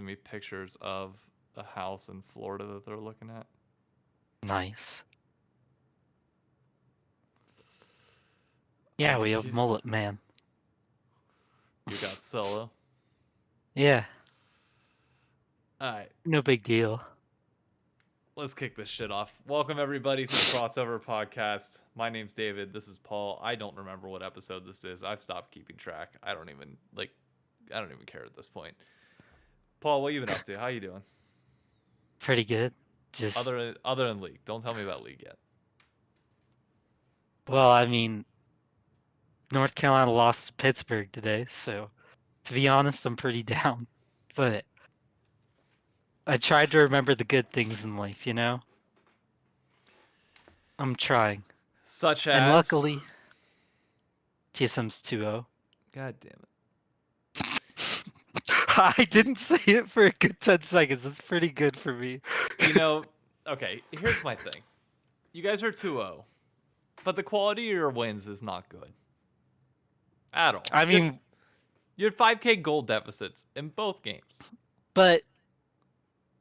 texting me pictures of a house in Florida that they're looking at. Nice. Yeah, we have Mullet Man. You got Solo. Yeah. Alright. No big deal. Let's kick this shit off. Welcome everybody to the Crossover Podcast. My name's David. This is Paul. I don't remember what episode this is. I've stopped keeping track. I don't even care at this point. Paul, what you been up to? How you doing? Pretty good. Just Other than League. Don't tell me about League yet. well, I mean, North Carolina lost to Pittsburgh today, so to be honest, I'm pretty down. But I tried to remember the good things in life, you know? I'm trying. Such as And luckily, TSM's 2-0. God damn it. I didn't say it for a good 10 seconds. It's pretty good for me. You know, okay, here's my thing. You guys are 2-0, but the quality of your wins is not good. At all. I mean, you had 5K goal deficits in both games. But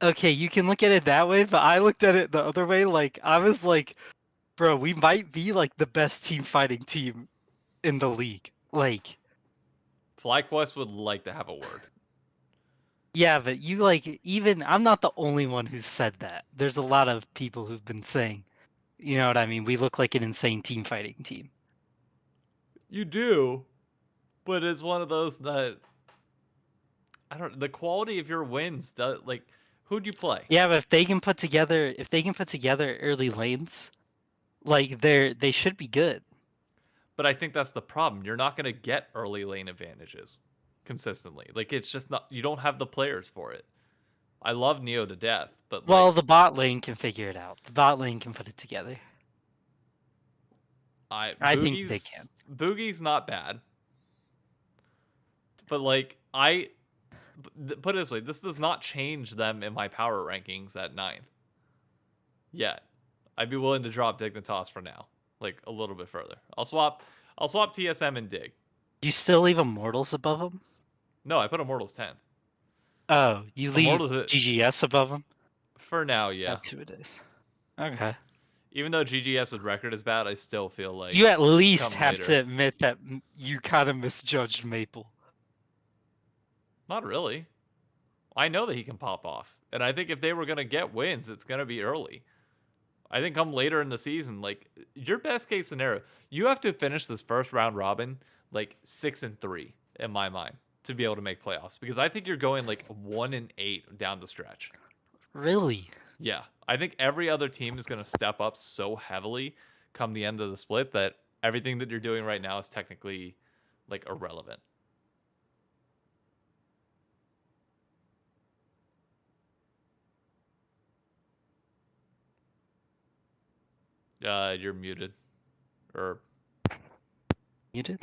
okay, you can look at it that way, but I looked at it the other way. Like, I was like, bro, we might be like the best team fighting team in the league. Like, FlyQuest would like to have a word. yeah, but you like, even I'm not the only one who said that. There's a lot of people who've been saying, you know what I mean? We look like an insane team fighting team. You do, but it's one of those that the quality of your wins does, like, who'd you play? Yeah, but if they can put together early lanes, like they should be good. But I think that's the problem. You're not going to get early lane advantages consistently. Like, it's just not, you don't have the players for it. I love Neo to death, but Well, like, the bot lane can figure it out. The bot lane can put it together. I think they can. Boogie's not bad. But like, put it this way, this does not change them in my power rankings at 9th. Yet. I'd be willing to drop Dignitas for now. Like, a little bit further. I'll swap TSM and Dig. You still leave Immortals above them? No, I put Immortals 10th. Oh, you leave GGS above them? For now, yeah. That's who it is. Okay. Even though GGS's record is bad, I still feel like you at least have to admit that you kind of misjudged Maple. Not really. I know that he can pop off. And I think if they were going to get wins, it's going to be early. I think come later in the season, like, your best case scenario, you have to finish this first round robin like 6-3 in my mind to be able to make playoffs, because I think you're going like 1-8 down the stretch. Really? Yeah, I think every other team is going to step up so heavily come the end of the split that everything that you're doing right now is technically like irrelevant. You're muted. Or muted?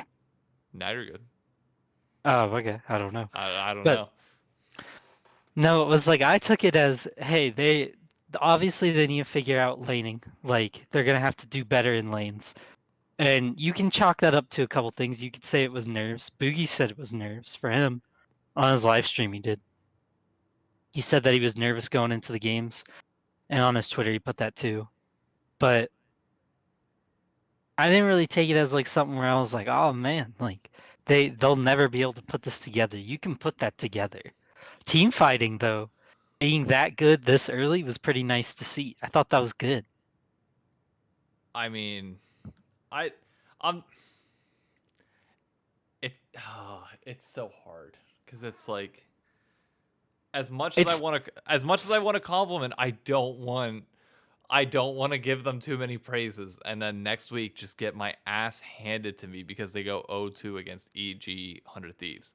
Now you're good. Oh, okay. I don't know. I don't know. No, it was like, I took it as, hey, they obviously they need to figure out laning. Like, they're gonna have to do better in lanes. And you can chalk that up to a couple things. You could say it was nerves. Boogie said it was nerves for him. On his live stream, he did. He said that he was nervous going into the games. And on his Twitter, he put that too. But I didn't really take it as like something where I was like, oh man, like they'll never be able to put this together. You can put that together. Team fighting though, being that good this early was pretty nice to see. I thought that was good. I mean, it's so hard because it's like, as much as I want to compliment, I don't want to give them too many praises, and then next week just get my ass handed to me because they go 0-2 against EG 100 Thieves.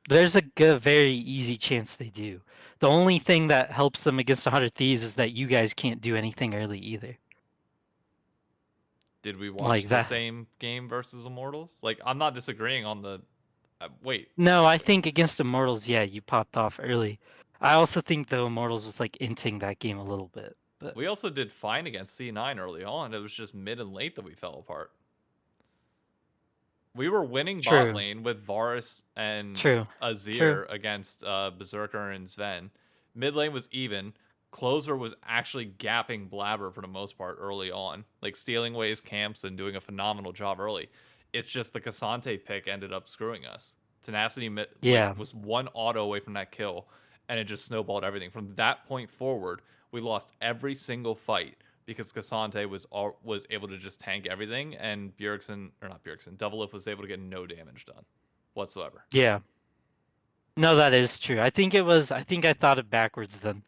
There's a good, very easy chance they do. The only thing that helps them against 100 Thieves is that you guys can't do anything early either. Did we watch the same game versus Immortals? Like, I'm not disagreeing on the... wait. No, I think against Immortals, yeah, you popped off early. I also think the Immortals was like inting that game a little bit. But we also did fine against C9 early on. It was just mid and late that we fell apart. We were winning bot True. lane with Varus and True. True. Azir against Berserker and Sven. Mid lane was even. Closer was actually gapping Blabber for the most part early on, like stealing away his camps and doing a phenomenal job early. It's just the Cassante pick ended up screwing us. Tenacity Yeah. was one auto away from that kill, and it just snowballed everything. From that point forward, we lost every single fight because Cassante was able to just tank everything, and Bjergsen, or not Bjergsen, Doublelift was able to get no damage done whatsoever. Yeah. No, that is true. I think I thought it backwards then.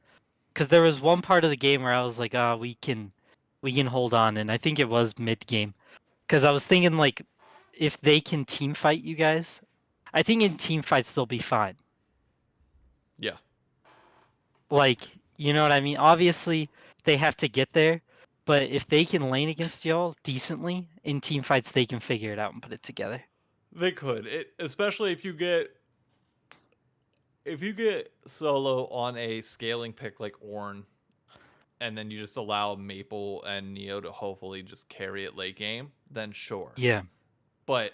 Because there was one part of the game where I was like, we can hold on, and I think it was mid game. Because I was thinking like, if they can team fight you guys, I think in team fights they'll be fine. Yeah. Like, you know what I mean? Obviously, they have to get there, but if they can lane against y'all decently in team fights, they can figure it out and put it together. They could. Especially if you get solo on a scaling pick like Ornn, and then you just allow Maple and Neo to hopefully just carry it late game, then sure. Yeah. But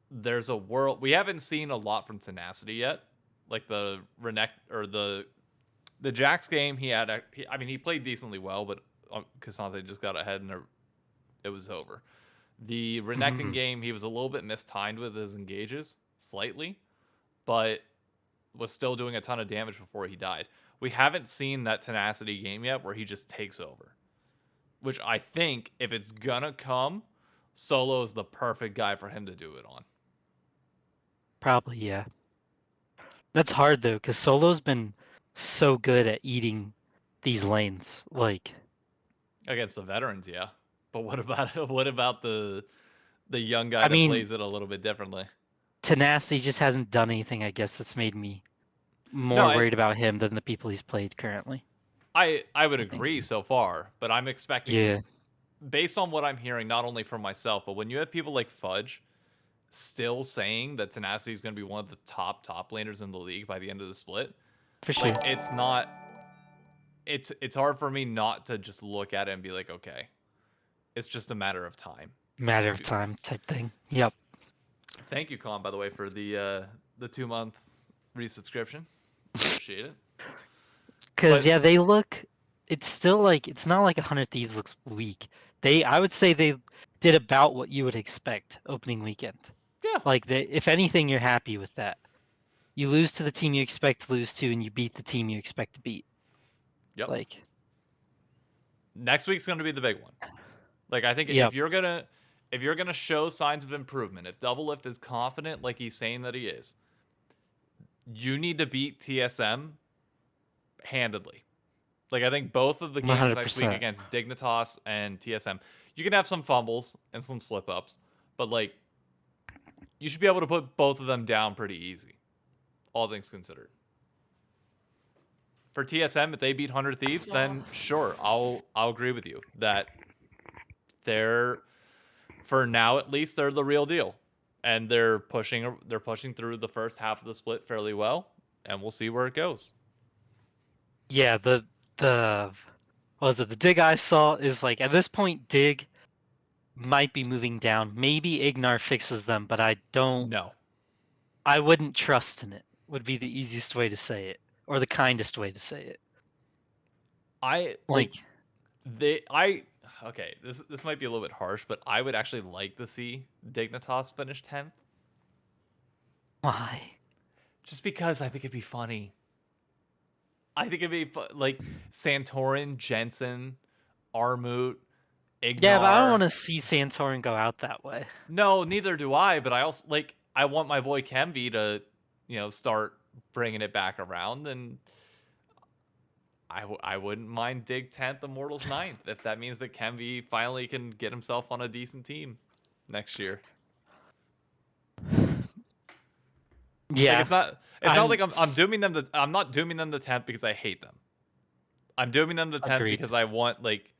there's a world we haven't seen a lot from Tenacity yet. Like the Jax game, he played decently well, but Cassante just got ahead and it was over. The Renekton game, he was a little bit mistimed with his engages, slightly, but was still doing a ton of damage before he died. We haven't seen that Tenacity game yet where he just takes over. Which I think, if it's gonna come, Solo is the perfect guy for him to do it on. Probably, yeah. That's hard though, because Solo's been so good at eating these lanes. Like, Against the veterans, yeah. But what about the young guy I that mean, plays it a little bit differently? Tenacity just hasn't done anything, I guess, that's made me No, more worried about him than the people he's played currently. I would I think. agree so far, but I'm expecting, Yeah, based on what I'm hearing, not only from myself, but when you have people like Fudge still saying that Tenacity is going to be one of the top laners in the league by the end of the split, for like sure. it's hard for me not to just look at it and be like, okay, it's just a matter of time. Matter of time type thing. Yep. Thank you, Colin, by the way, for the 2-month resubscription. Appreciate it. Because But yeah, they look. It's still like it's not like 100 Thieves looks weak. I would say they did about what you would expect opening weekend. yeah, Like if anything, you're happy with that. You lose to the team you expect to lose to, and you beat the team you expect to beat. yep. Like, Next week's going to be the big one. Like I think yep. if you're gonna show signs of improvement, if Doublelift is confident like he's saying that he is, you need to beat TSM handedly. Like I think both of the games next week 100%. against Dignitas and TSM, you can have some fumbles and some slip ups, but like you should be able to put both of them down pretty easy, all things considered. For TSM, if they beat 100 Thieves, then sure, I'll agree with you that they're, for now at least, they're the real deal, and they're pushing through the first half of the split fairly well, and we'll see where it goes. Yeah, the what was it? The dig I saw is like at this point, dig might be moving down. Maybe Ignar fixes them, but I don't. No, I wouldn't trust in it. Would be the easiest way to say it, or the kindest way to say it. I Like, okay, this might be a little bit harsh, but I would actually like to see Dignitas finish 10th. why? Just because I think it'd be funny. I think it'd be like Santorin, Jensen, Armut, Ignar. Yeah, but I don't want to see Santorin go out that way. No, neither do I. But I also I want my boy Kemvi to, start bringing it back around, and I wouldn't mind Dig 10th, Immortals 9th, if that means that Kemvi finally can get himself on a decent team next year. Yeah, Like it's not like I'm dooming them to, I'm not dooming them to 10th because I hate them. I'm dooming them to 10th agreed. because I want like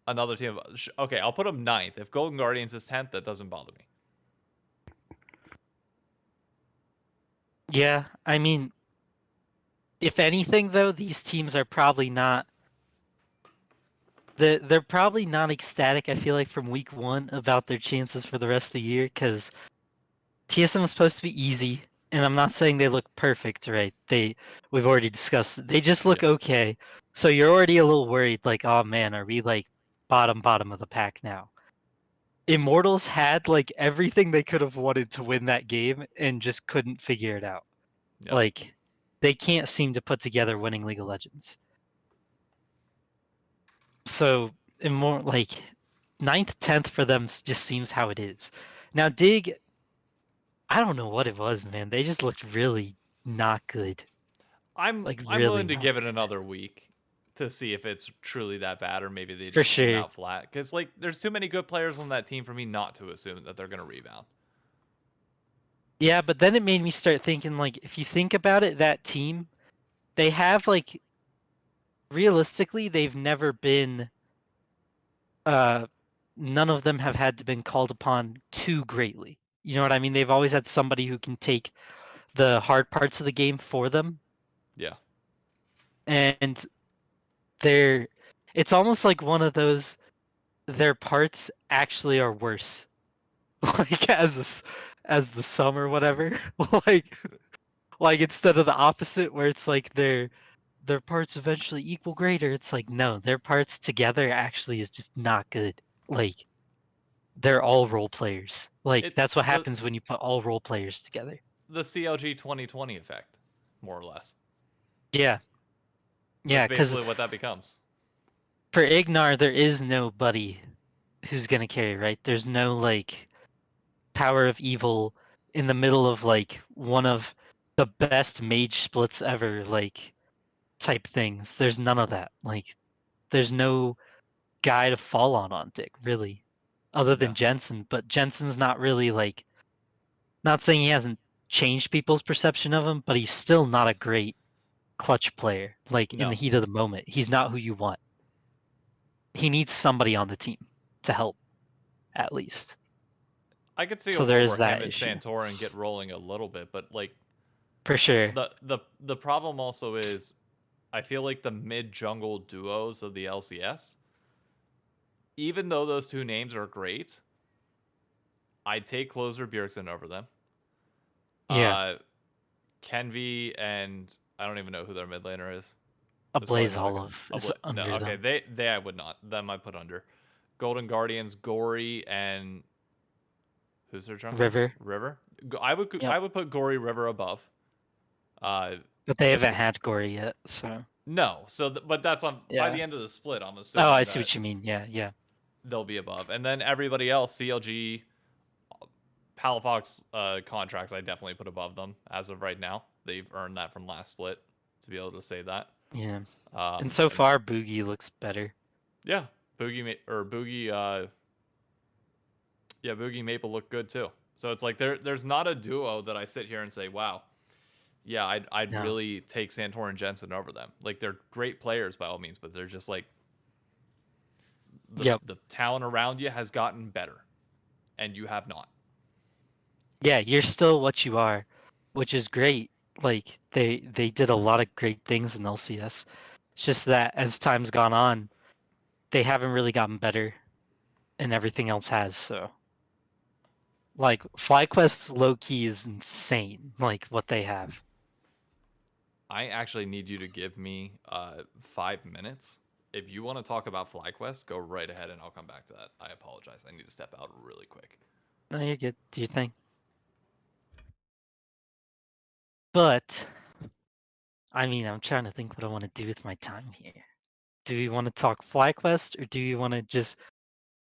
another team. Okay, I'll put them 9th. If Golden Guardians is 10th, that doesn't bother me. Yeah, I mean, if anything though, these teams are probably not. They're probably not ecstatic. I feel like from week one about their chances for the rest of the year because TSM was supposed to be easy, and I'm not saying they look perfect, right? We've already discussed it. They just look Yeah. okay. So you're already a little worried, like, oh man, are we like bottom of the pack now? Immortals had like everything they could have wanted to win that game and just couldn't figure it out. Yep. Like they can't seem to put together winning League of Legends. So more like ninth, 10th for them just seems how it is. Now Dig, I don't know what it was, man. They just looked really not good. Like I'm really willing to not give it good. another week to see if it's truly that bad or maybe they For just came sure. out flat. Because like there's too many good players on that team for me not to assume that they're gonna rebound. Yeah, but then it made me start thinking like if you think about it, that team, they have like realistically, they've never been uh none of them have had to been called upon too greatly. You know what I mean? They've always had somebody who can take the hard parts of the game for them. Yeah. And they're it's almost like one of those their parts actually are worse. Like as the sum or whatever. like like instead of the opposite where it's like their parts eventually equal greater, it's like no, their parts together actually is just not good. Like they're all role players. Like that's It's what happens when you put all role players together. the CLG 2020 effect, more or less. Yeah. That's Yeah, because basically what that becomes. for Ignar there is nobody who's gonna carry, right? There's no like power of evil in the middle of like one of the best mage splits ever, like type things. There's none of that. Like there's no guy to fall on Dick, really. Other Yeah. than Jensen, but Jensen's not really like not saying he hasn't changed people's perception of him, but he's still not a great clutch player. Like in the No. heat of the moment, he's not who you want. He needs somebody on the team to help, at least. I could see a So there world is where him that and issue. Santorin get rolling a little bit, but like For sure. the problem also is I feel like the mid jungle duos of the LCS, even though those two names are great, I'd take Closer Bjergsen over them. Yeah. Uh Kenvi and I don't even know who their mid laner is. A It's probably Blaze another guy. Olive Oh, is no, under okay, them. they I would not. Them I put under. Golden Guardians, Gory, and who's their jungler? River. River. Yep. I would put Gory River above. Uh, But they haven't had Gory yet, so no. So, but that's on by yeah. the end of the split. I'm Oh, I assuming see that what you mean. Yeah, yeah. they'll be above, and then everybody else, CLG, Palafox contracts, I definitely put above them as of right now. They've earned that from last split to be able to say that. Yeah. And so And far Boogie looks better. yeah, Boogie, yeah, Boogie Maple look good too. So it's like there's not a duo that I sit here and say, wow, yeah, I'd No. really take Santor and Jensen over them. Like they're great players by all means, but they're just like Yep. the talent around you has gotten better, and you have not. Yeah, you're still what you are, which is great. Like they did a lot of great things in LCS. It's just that as time's gone on, they haven't really gotten better and everything else has, so like FlyQuest's low key is insane, like what they have. I actually need you to give me 5 minutes. If you want to talk about FlyQuest, go right ahead, and I'll come back to that. I apologize. I need to step out really quick. No, you're good. Do your thing. But I mean, I'm trying to think what I want to do with my time here. Do we want to talk FlyQuest or do you want to just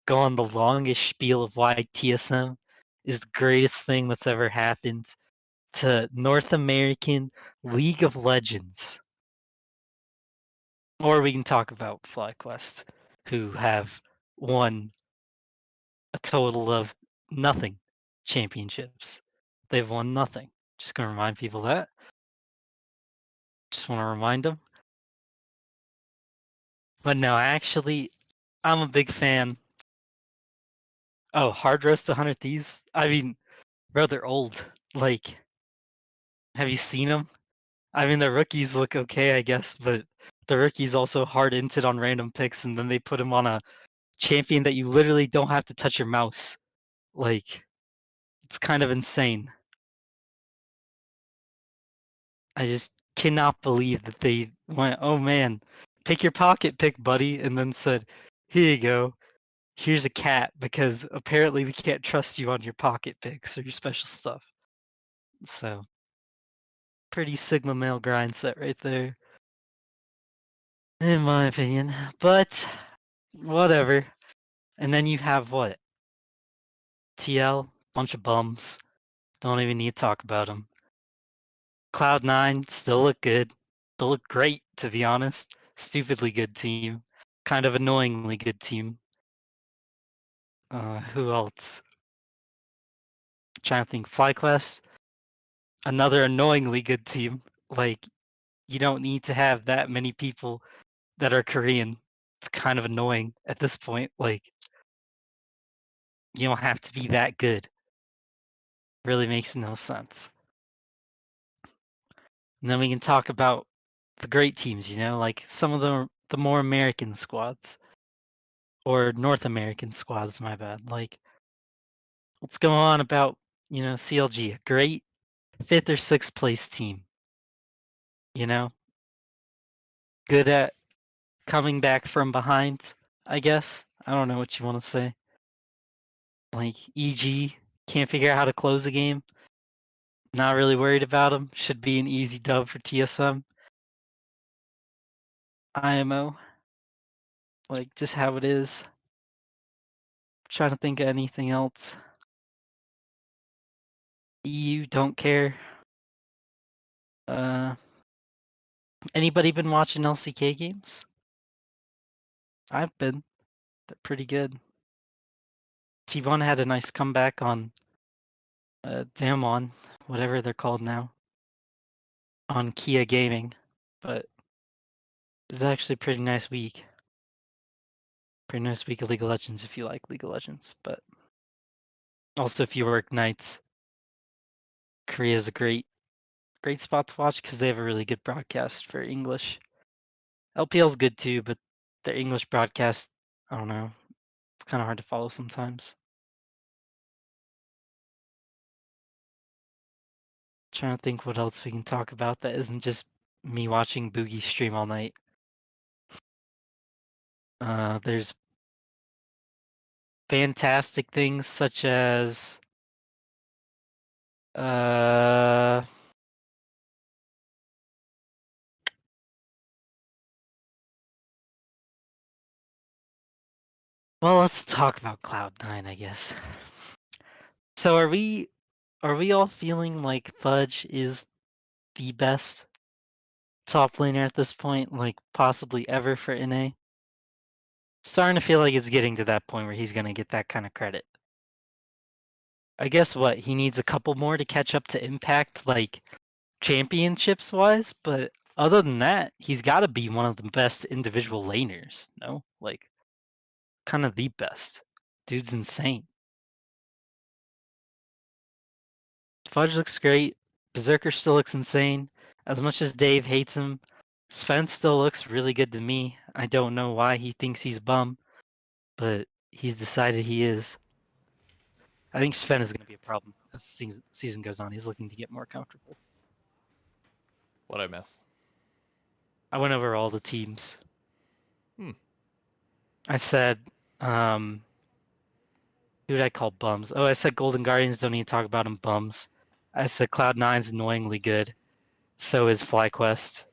go on the longest spiel of why TSM is the greatest thing that's ever happened to North American League of Legends? Or we can talk about FlyQuest, who have won a total of nothing championships. They've won nothing. Just gonna remind people that. Just want to remind them. But no, actually, I'm a big fan. Oh, Hard Roast to 100 Thieves? I mean, bro, they're old. Like, have you seen them? I mean, the rookies look okay, I guess, but the rookies also hard inted on random picks, and then they put him on a champion that you literally don't have to touch your mouse. Like, It's kind of insane. I just cannot believe that they went, oh man, pick your pocket pick, buddy, and then said, here you go. Here's a cat because apparently we can't trust you on your pocket picks or your special stuff. So, pretty Sigma male grind set right there, in my opinion. But, whatever. And then you have what? TL, bunch of bums. Don't even need to talk about them. Cloud9 still look good. Still look great, to be honest. Stupidly good team. Kind of annoyingly good team. Who else? Trying to think. FlyQuest, another annoyingly good team. Like, you don't need to have that many people that are Korean. It's kind of annoying at this point. Like, you don't have to be that good. Really makes no sense. And then we can talk about the great teams, like some of the more American squads. Or North American squads, my bad. Like, what's going on about, CLG? A great 5th or 6th place team. Good at coming back from behind, I guess. I don't know what you want to say. Like, EG can't figure out how to close a game. Not really worried about him. Should be an easy dub for TSM. IMO. Like, just how it is. Trying to think of anything else. EU, don't care. Anybody been watching LCK games? I've been. They're pretty good. T1 had a nice comeback on Damwon, whatever they're called now, on Kia Gaming. But it was actually a pretty nice week. Pretty nice week of League of Legends if you like League of Legends. But also if you work nights, Korea is a great spot to watch because they have a really good broadcast for English. LPL's good too, but their English broadcast, I don't know, it's kind of hard to follow sometimes. Trying to think what else we can talk about that isn't just me watching Boogie stream all night. There's fantastic things such as well, let's talk about Cloud9, I guess. So are we all feeling like Fudge is the best top laner at this point, like possibly ever for NA? Starting to feel like it's getting to that point where he's gonna get that kind of credit. I guess what, he needs a couple more to catch up to Impact, like championships wise, but other than that, he's gotta be one of the best individual laners, no? Like, kind of the best. Dude's insane. Fudge looks great. Berserker still looks insane. As much as Dave hates him, Sven still looks really good to me. I don't know why he thinks he's bum, but he's decided he is. I think Sven is going to be a problem as the season goes on. He's looking to get more comfortable. What'd I miss? I went over all the teams. Hmm. I said, who did I call bums? Oh, I said Golden Guardians, don't need to talk about them, bums. I said Cloud9's annoyingly good. So is FlyQuest.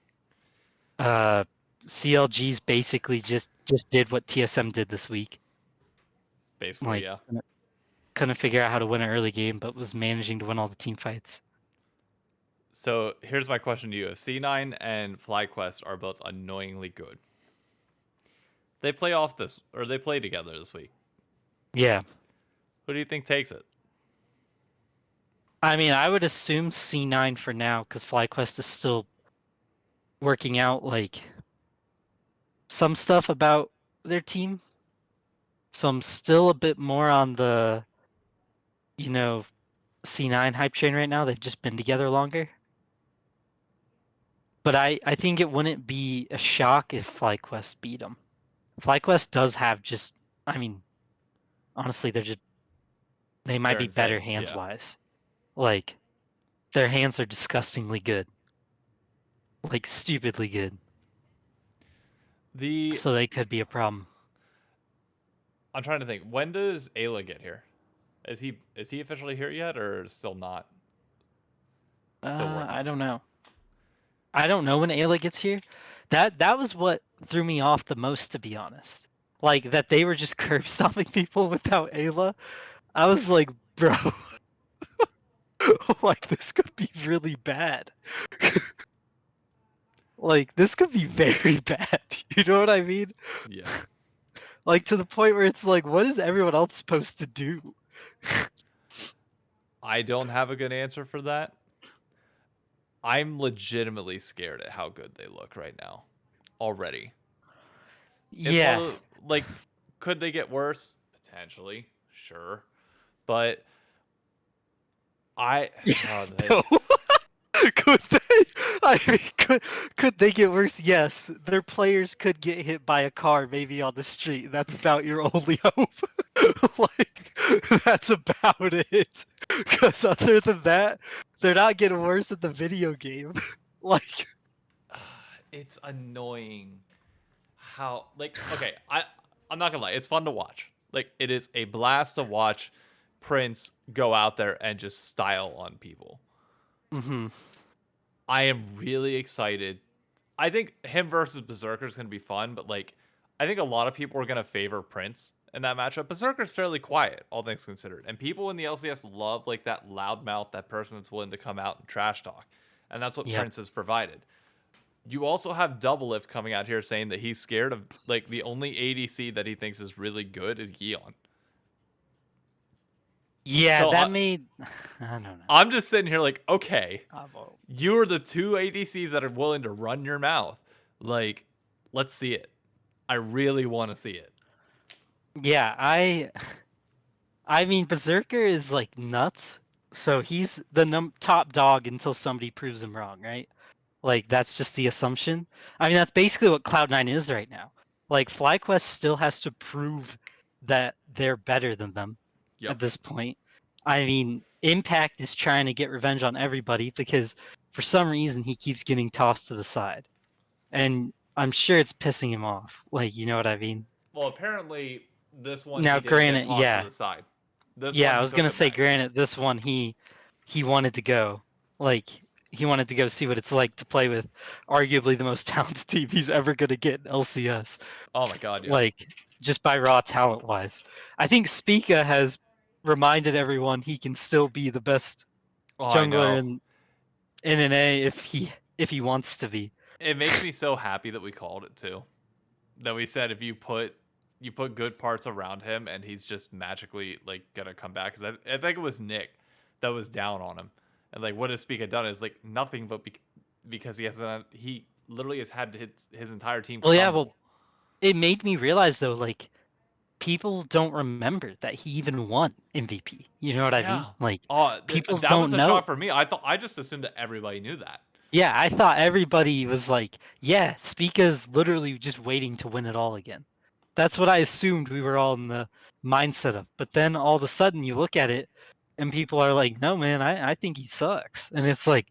CLG's basically just did what TSM did this week. Basically, Like, yeah. couldn't figure out how to win an early game, but was managing to win all the team fights. So here's my question to you: if C9 and FlyQuest are both annoyingly good, they play together this week. Yeah. Who do you think takes it? I mean, I would assume C9 for now, because FlyQuest is still working out, like, some stuff about their team. So I'm still a bit more on the, C9 hype train right now. They've just been together longer. But I think it wouldn't be a shock if FlyQuest beat them. FlyQuest does have honestly, they're just They might They're be better insane. hands Yeah. wise. Like their hands are disgustingly good. Like stupidly good. The So they could be a problem. I'm trying to think. When does Ayla get here? Is he officially here yet, or still not? Still working? I don't know. I don't know when Ayla gets here. That was what threw me off the most, to be honest. Like that they were just curb stomping people without Ayla. I was like, bro, like this could be really bad. Like this could be very bad. You know what I mean? Yeah. Like to the point where it's like, what is everyone else supposed to do? I don't have a good answer for that. I'm legitimately scared at how good they look right now. Already. It's one Yeah. of the, like, could they get worse? Potentially. Sure. But I oh, they No. Could they? I mean, could they get worse? Yes, their players could get hit by a car, maybe on the street. That's about your only hope. Like, that's about it. Because other than that, they're not getting worse in the video game. Like, it's annoying how like okay, I'm not gonna lie, it's fun to watch. Like it is a blast to watch Prince go out there and just style on people. hmm I am really excited. I think him versus Berserker is gonna be fun, but like I think a lot of people are gonna favor Prince in that matchup. Berserker's fairly quiet, all things considered. And people in the LCS love like that loudmouth, that person that's willing to come out and trash talk. And that's what yep. Prince has provided. You also have Double Lift coming out here saying that he's scared of like the only ADC that he thinks is really good is Yeon. Yeah, So that made. I don't know. I'm just sitting here like, okay, I won't. you are the two ADCs that are willing to run your mouth. Like, let's see it. I really want to see it. Yeah, I mean, Berserker is like nuts. So he's the top dog until somebody proves him wrong, right? Like that's just the assumption. I mean, that's basically what Cloud9 is right now. Like FlyQuest still has to prove that they're better than them Yep. at this point. I mean, Impact is trying to get revenge on everybody because for some reason he keeps getting tossed to the side. And I'm sure it's pissing him off. Like, you know what I mean? Well, apparently this one he Now, didn't get granted, tossed to yeah. the side. This one Yeah, I he was took gonna the say, mech. granted, this one he wanted to go, like he wanted to go see what it's like to play with arguably the most talented team he's ever gonna get in LCS, Oh my god, yeah. like just by raw talent wise. I think Spica has reminded everyone he can still be the best Oh, I jungler know. in NA if he wants to be. It makes me so happy that we called it too. That we said if you put good parts around him and he's just magically like gonna come back. Because I think it was Nick that was down on him, and like what has Spica done is like nothing but because he literally has had his entire team Well, yeah, well, crumble. it made me realize though, like people don't remember that he even won MVP. You know what I mean? Yeah. Like Oh, people that was don't a know. shock for me. I just assumed that everybody knew that. Yeah, I thought everybody was like, yeah, Spica's literally just waiting to win it all again. That's what I assumed we were all in the mindset of. But then all of a sudden you look at it and people are like, no, man, I think he sucks. And it's like,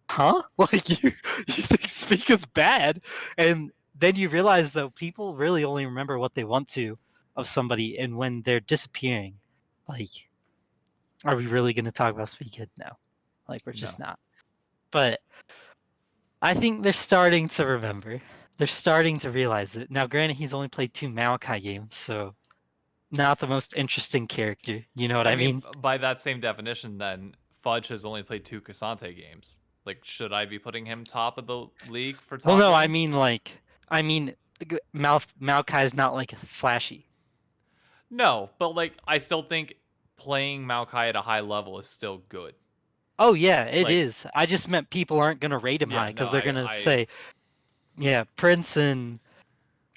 huh? Like, you think Spica's bad? And then you realize, though, people really only remember what they want to of somebody. And when they're disappearing, like, are we really going to talk about Spica? No. Like, we're just No. not. But I think they're starting to remember. They're starting to realize it. Now, granted, he's only played 2 Maokai games, so not the most interesting character. You know what I I mean, mean? by that same definition, then Fudge has only played 2 Cassante games. Like, should I be putting him top of the league for Well, top no, I lane? mean like, I mean, Maokai's not like flashy. No, but like, I still think playing Maokai at a high level is still good. Oh yeah, it Like, is. I just meant people aren't gonna rate him high yeah, no, because they're gonna I say, yeah, Prince and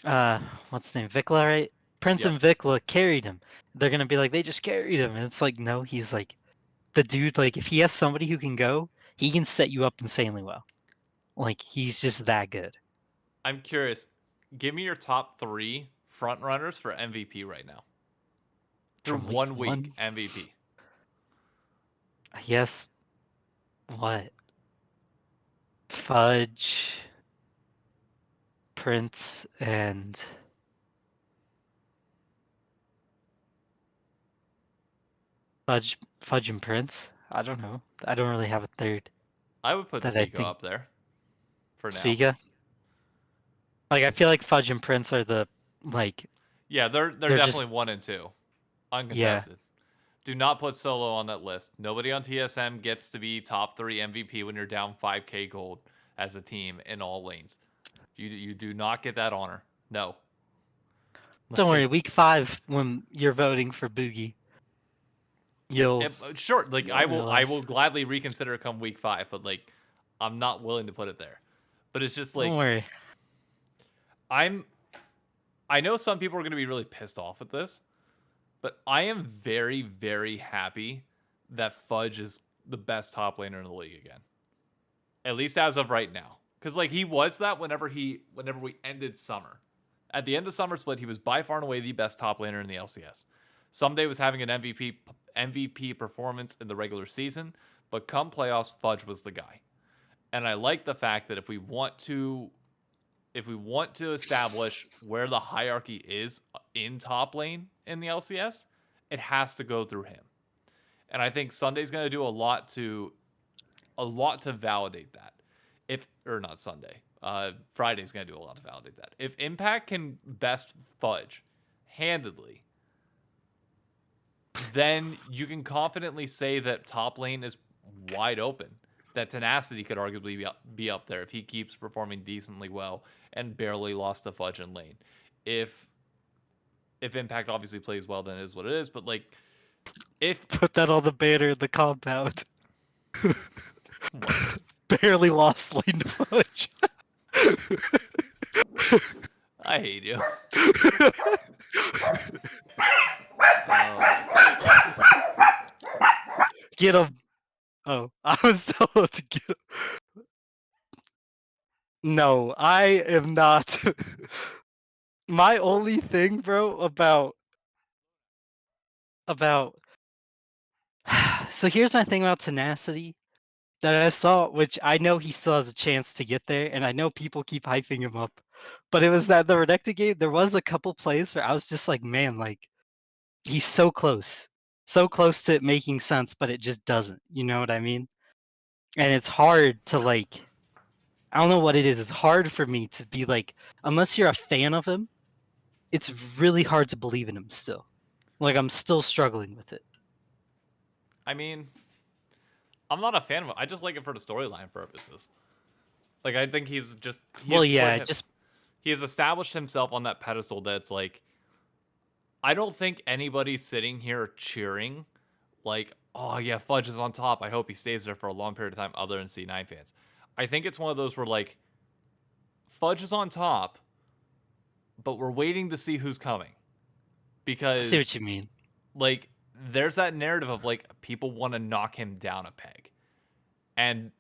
uh, what's his name, Vikla, right? Prince yep. and Vikla carried him. They're gonna be like, they just carried him, and it's like, no, he's like the dude. Like, if he has somebody who can go, he can set you up insanely well. Like, he's just that good. I'm curious. Give me your top 3 front runners for MVP right now through From week 1 week one, MVP. Yes. What? Fudge, Prince, and Fudge and Prince. I don't know. I don't really have a third I would put that I Spico think up there for now. Spiga. Like I feel like Fudge and Prince are the like Yeah, they're they're just definitely 1 and 2, yeah. uncontested. Do not put Solo on that list. Nobody on TSM gets to be top 3 MVP when you're down 5k gold as a team in all lanes. You do not get that honor. No. Don't worry, Like, week 5 when you're voting for Boogie, you'll sure, like you'll I realize. will gladly reconsider come week 5, but like I'm not willing to put it there. But it's just Don't like worry. I'm I know some people are going to be really pissed off at this, but I am very very happy that Fudge is the best top laner in the league again. At least as of right now. Cuz like he was that whenever we ended summer. At the end of summer split, he was by far and away the best top laner in the LCS. Someday was having an MVP performance in the regular season, but come playoffs, Fudge was the guy. And I like the fact that if we want to establish where the hierarchy is in top lane in the LCS, it has to go through him. And I think Sunday's going to do a lot to validate that. If or not Sunday, Friday's going to do a lot to validate that. If Impact can best Fudge handedly, then you can confidently say that top lane is wide open. That Tenacity could arguably be up there if he keeps performing decently well and barely lost to Fudge in lane. If Impact obviously plays well, then it is what it is. But like, if Put that on the banner in the compound. what? Barely lost lane to Fudge. I hate you. Get him. Oh, I was told to get him. No, I am not. My only thing, bro, about so here's my thing about tenacity that I saw, which I know he still has a chance to get there, and I know people keep hyping him up. But it was that the Renekton game, there was a couple plays where I was just like, man, like he's so close. So close to it making sense, but it just doesn't. You know what I mean? And it's hard to like I don't know what it is. It's hard for me to be like, unless you're a fan of him, it's really hard to believe in him still. Like I'm still struggling with it. I mean, I'm not a fan of it. I just like it for the storyline purposes. Like I think Well, yeah, just he has established himself on that pedestal that's like I don't think anybody's sitting here cheering like, oh yeah, Fudge is on top. I hope he stays there for a long period of time other than C9 fans. I think it's one of those where like Fudge is on top, but we're waiting to see who's coming. I see what Because you mean. like there's that narrative of like people want to knock him down a peg. And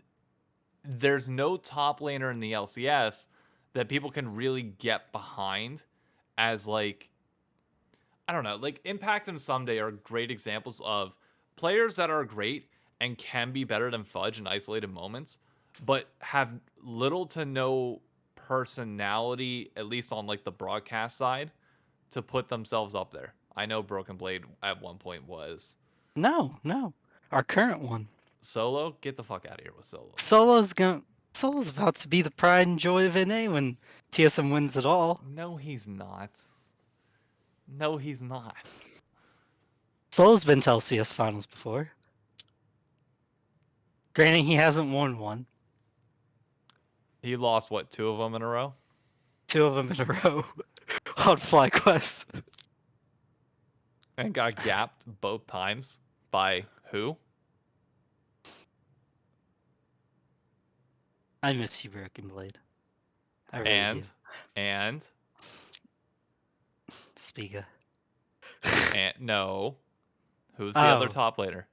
there's no top laner in the LCS that people can really get behind as like I don't know, like Impact and Someday are great examples of players that are great and can be better than Fudge in isolated moments, but have little to no personality, at least on like the broadcast side, to put themselves up there. I know Broken Blade at one point was No, no. Our current one. Solo. Get the fuck out of here with Solo. Solo's going Solo's about to be the pride and joy of NA when TSM wins it all. No, he's not. No, he's not. Solo's been to LCS finals before. Granted, he hasn't won one. He lost what, 2 of them in a row? 2 of them in a row on FlyQuest. And got gapped both times by who? I miss you, Broken Blade. I really And do. and Spiga. and no. Who's the other Oh, top laner?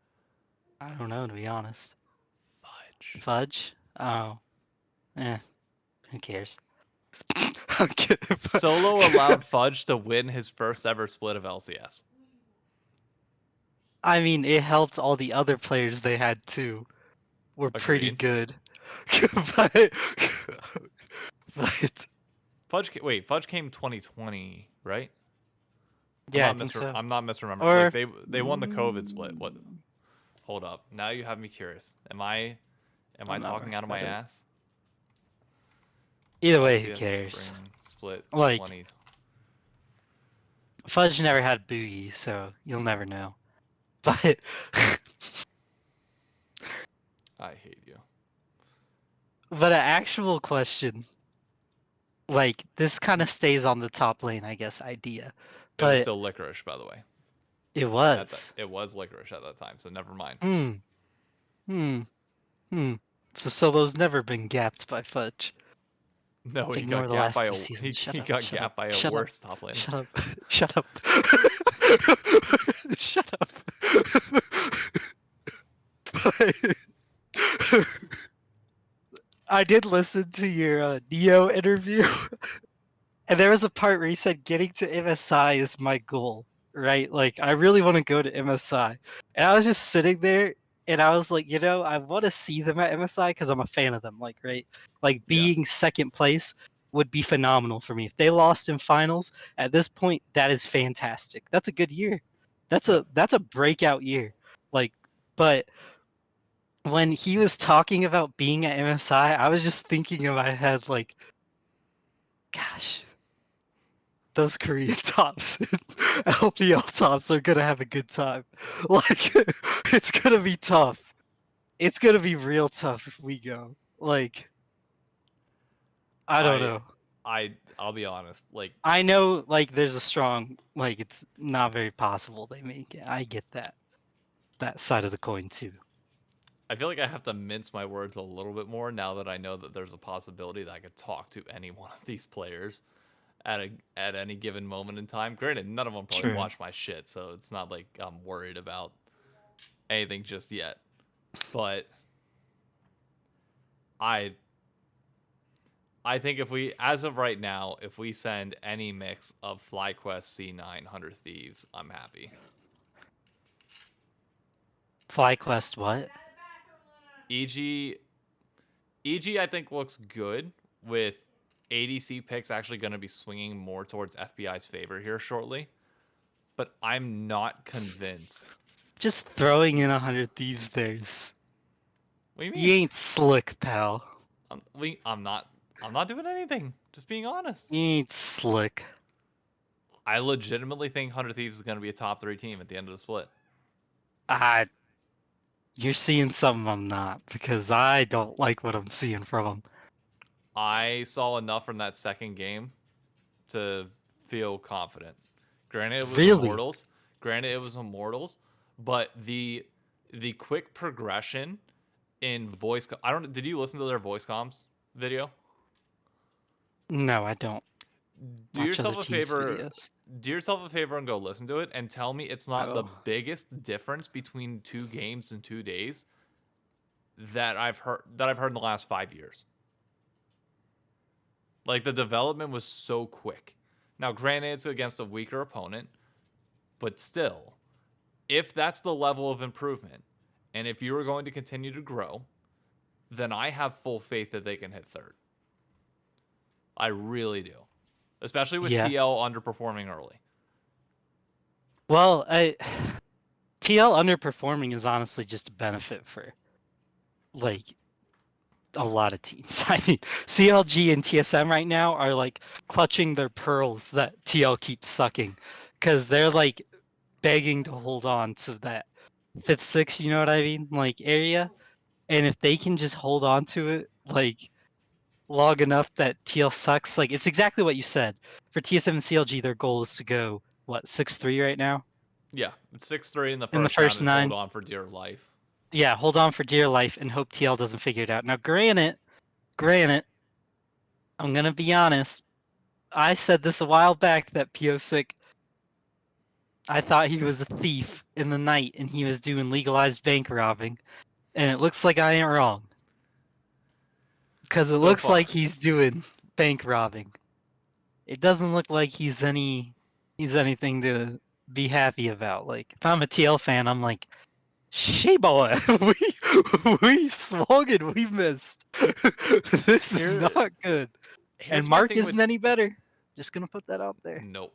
I don't know, to be honest. Fudge. Fudge? Oh. Who cares? I'm kidding. Solo allowed Fudge to win his first ever split of LCS. I mean, it helped all the other players they had too were pretty Agreed. good. but, but Wait, Fudge came 2020, right? yeah, I think so. I'm not misremembering. Like Or they won the COVID split. What? Hold up. Now you have me curious. Am I I'm not. talking out of I my don't. ass? Either way, who LCS cares? spring split Like 20. Fudge never had Boogie, so you'll never know. But I hate you. but an actual question, like this kind of stays on the top lane, I guess, idea. It was But still licorice, by the way. it At that, was. it was licorice at that time, so never mind. Hmm. Hmm. Hmm. So Solo's never been gapped by Fudge. No, he Ignore got the gapped last by two seasons. Shut he up. got Shut up. gapped by a Shut up. worse top laner. Shut up. Shut up. Shut up. But I did listen to your Neo interview, and there was a part where he said getting to MSI is my goal, right? Like, I really want to go to MSI. And I was just sitting there, and I was like, I want to see them at MSI because I'm a fan of them, like, right? Like, Yeah, being second place would be phenomenal for me. If they lost in finals, at this point, that is fantastic. That's a good year. yeah. That's a breakout year. Like, but when he was talking about being at MSI, I was just thinking in my head, like, gosh, those Korean tops and LPL tops are gonna have a good time. Like, it's gonna be tough. It's gonna be real tough if we go. Like, I don't I know. I'll be honest. Like I know, like, there's a strong, like, it's not very possible they make it. I get that side of the coin too. I feel like I have to mince my words a little bit more now that I know that there's a possibility that I could talk to any one of these players at any given moment in time. Granted, none of them probably True. watch my shit, so it's not like I'm worried about anything just yet. But I I think if we, as of right now, if we send any mix of FlyQuest, C9, 100 Thieves, I'm happy. FlyQuest, what? EG, EG, I think looks good with ADC picks actually going to be swinging more towards FBI's favor here shortly, but I'm not convinced. Just throwing in 100 thieves there's. What do you You mean? ain't slick, pal. I'm not. I'm not doing anything. Just being honest. You ain't slick. I legitimately think 100 Thieves is going to be a top 3 team at the end of the split. I You're seeing something I'm not, because I don't like what I'm seeing from them. I saw enough from that second game to feel confident. Granted, it was Really? Immortals. Granted, it was Immortals, but the quick progression in voice. I don't. Did you listen to their voice comms video? No, I don't Do watch other yourself a teams' favor. videos. Do yourself a favor and go listen to it and tell me it's I not the will. biggest difference between two games in 2 days that I've heard in the last 5 years. Like the development was so quick. Now, granted, it's against a weaker opponent, but still, if that's the level of improvement, and if you are going to continue to grow, then I have full faith that they can hit third. I really do, especially with Yeah. TL underperforming early. Well, TL underperforming is honestly just a benefit for like a lot of teams. I mean, CLG and TSM right now are like clutching their pearls that TL keeps sucking, because they're like begging to hold on to that fifth, sixth, you know what I mean, like area. And if they can just hold on to it, like long enough that TL sucks, like it's exactly what you said. For TSM and CLG, their goal is to go what 6-3 right now Yeah, 6-3 in the in the first round first and hold 9. on for dear life. Yeah, hold on for dear life and hope TL doesn't figure it out. Now, granted, I'm gonna be honest. I said this a while back that Piosik, I thought he was a thief in the night and he was doing legalized bank robbing, and it looks like I ain't wrong. Because it So looks far, like he's doing bank robbing. It doesn't look like he's anything to be happy about. Like, if I'm a TL fan, I'm like, she boy, we swung and we missed. This is Here, not good. And here's my Mark thing with isn't any better. Just gonna put that out there. nope.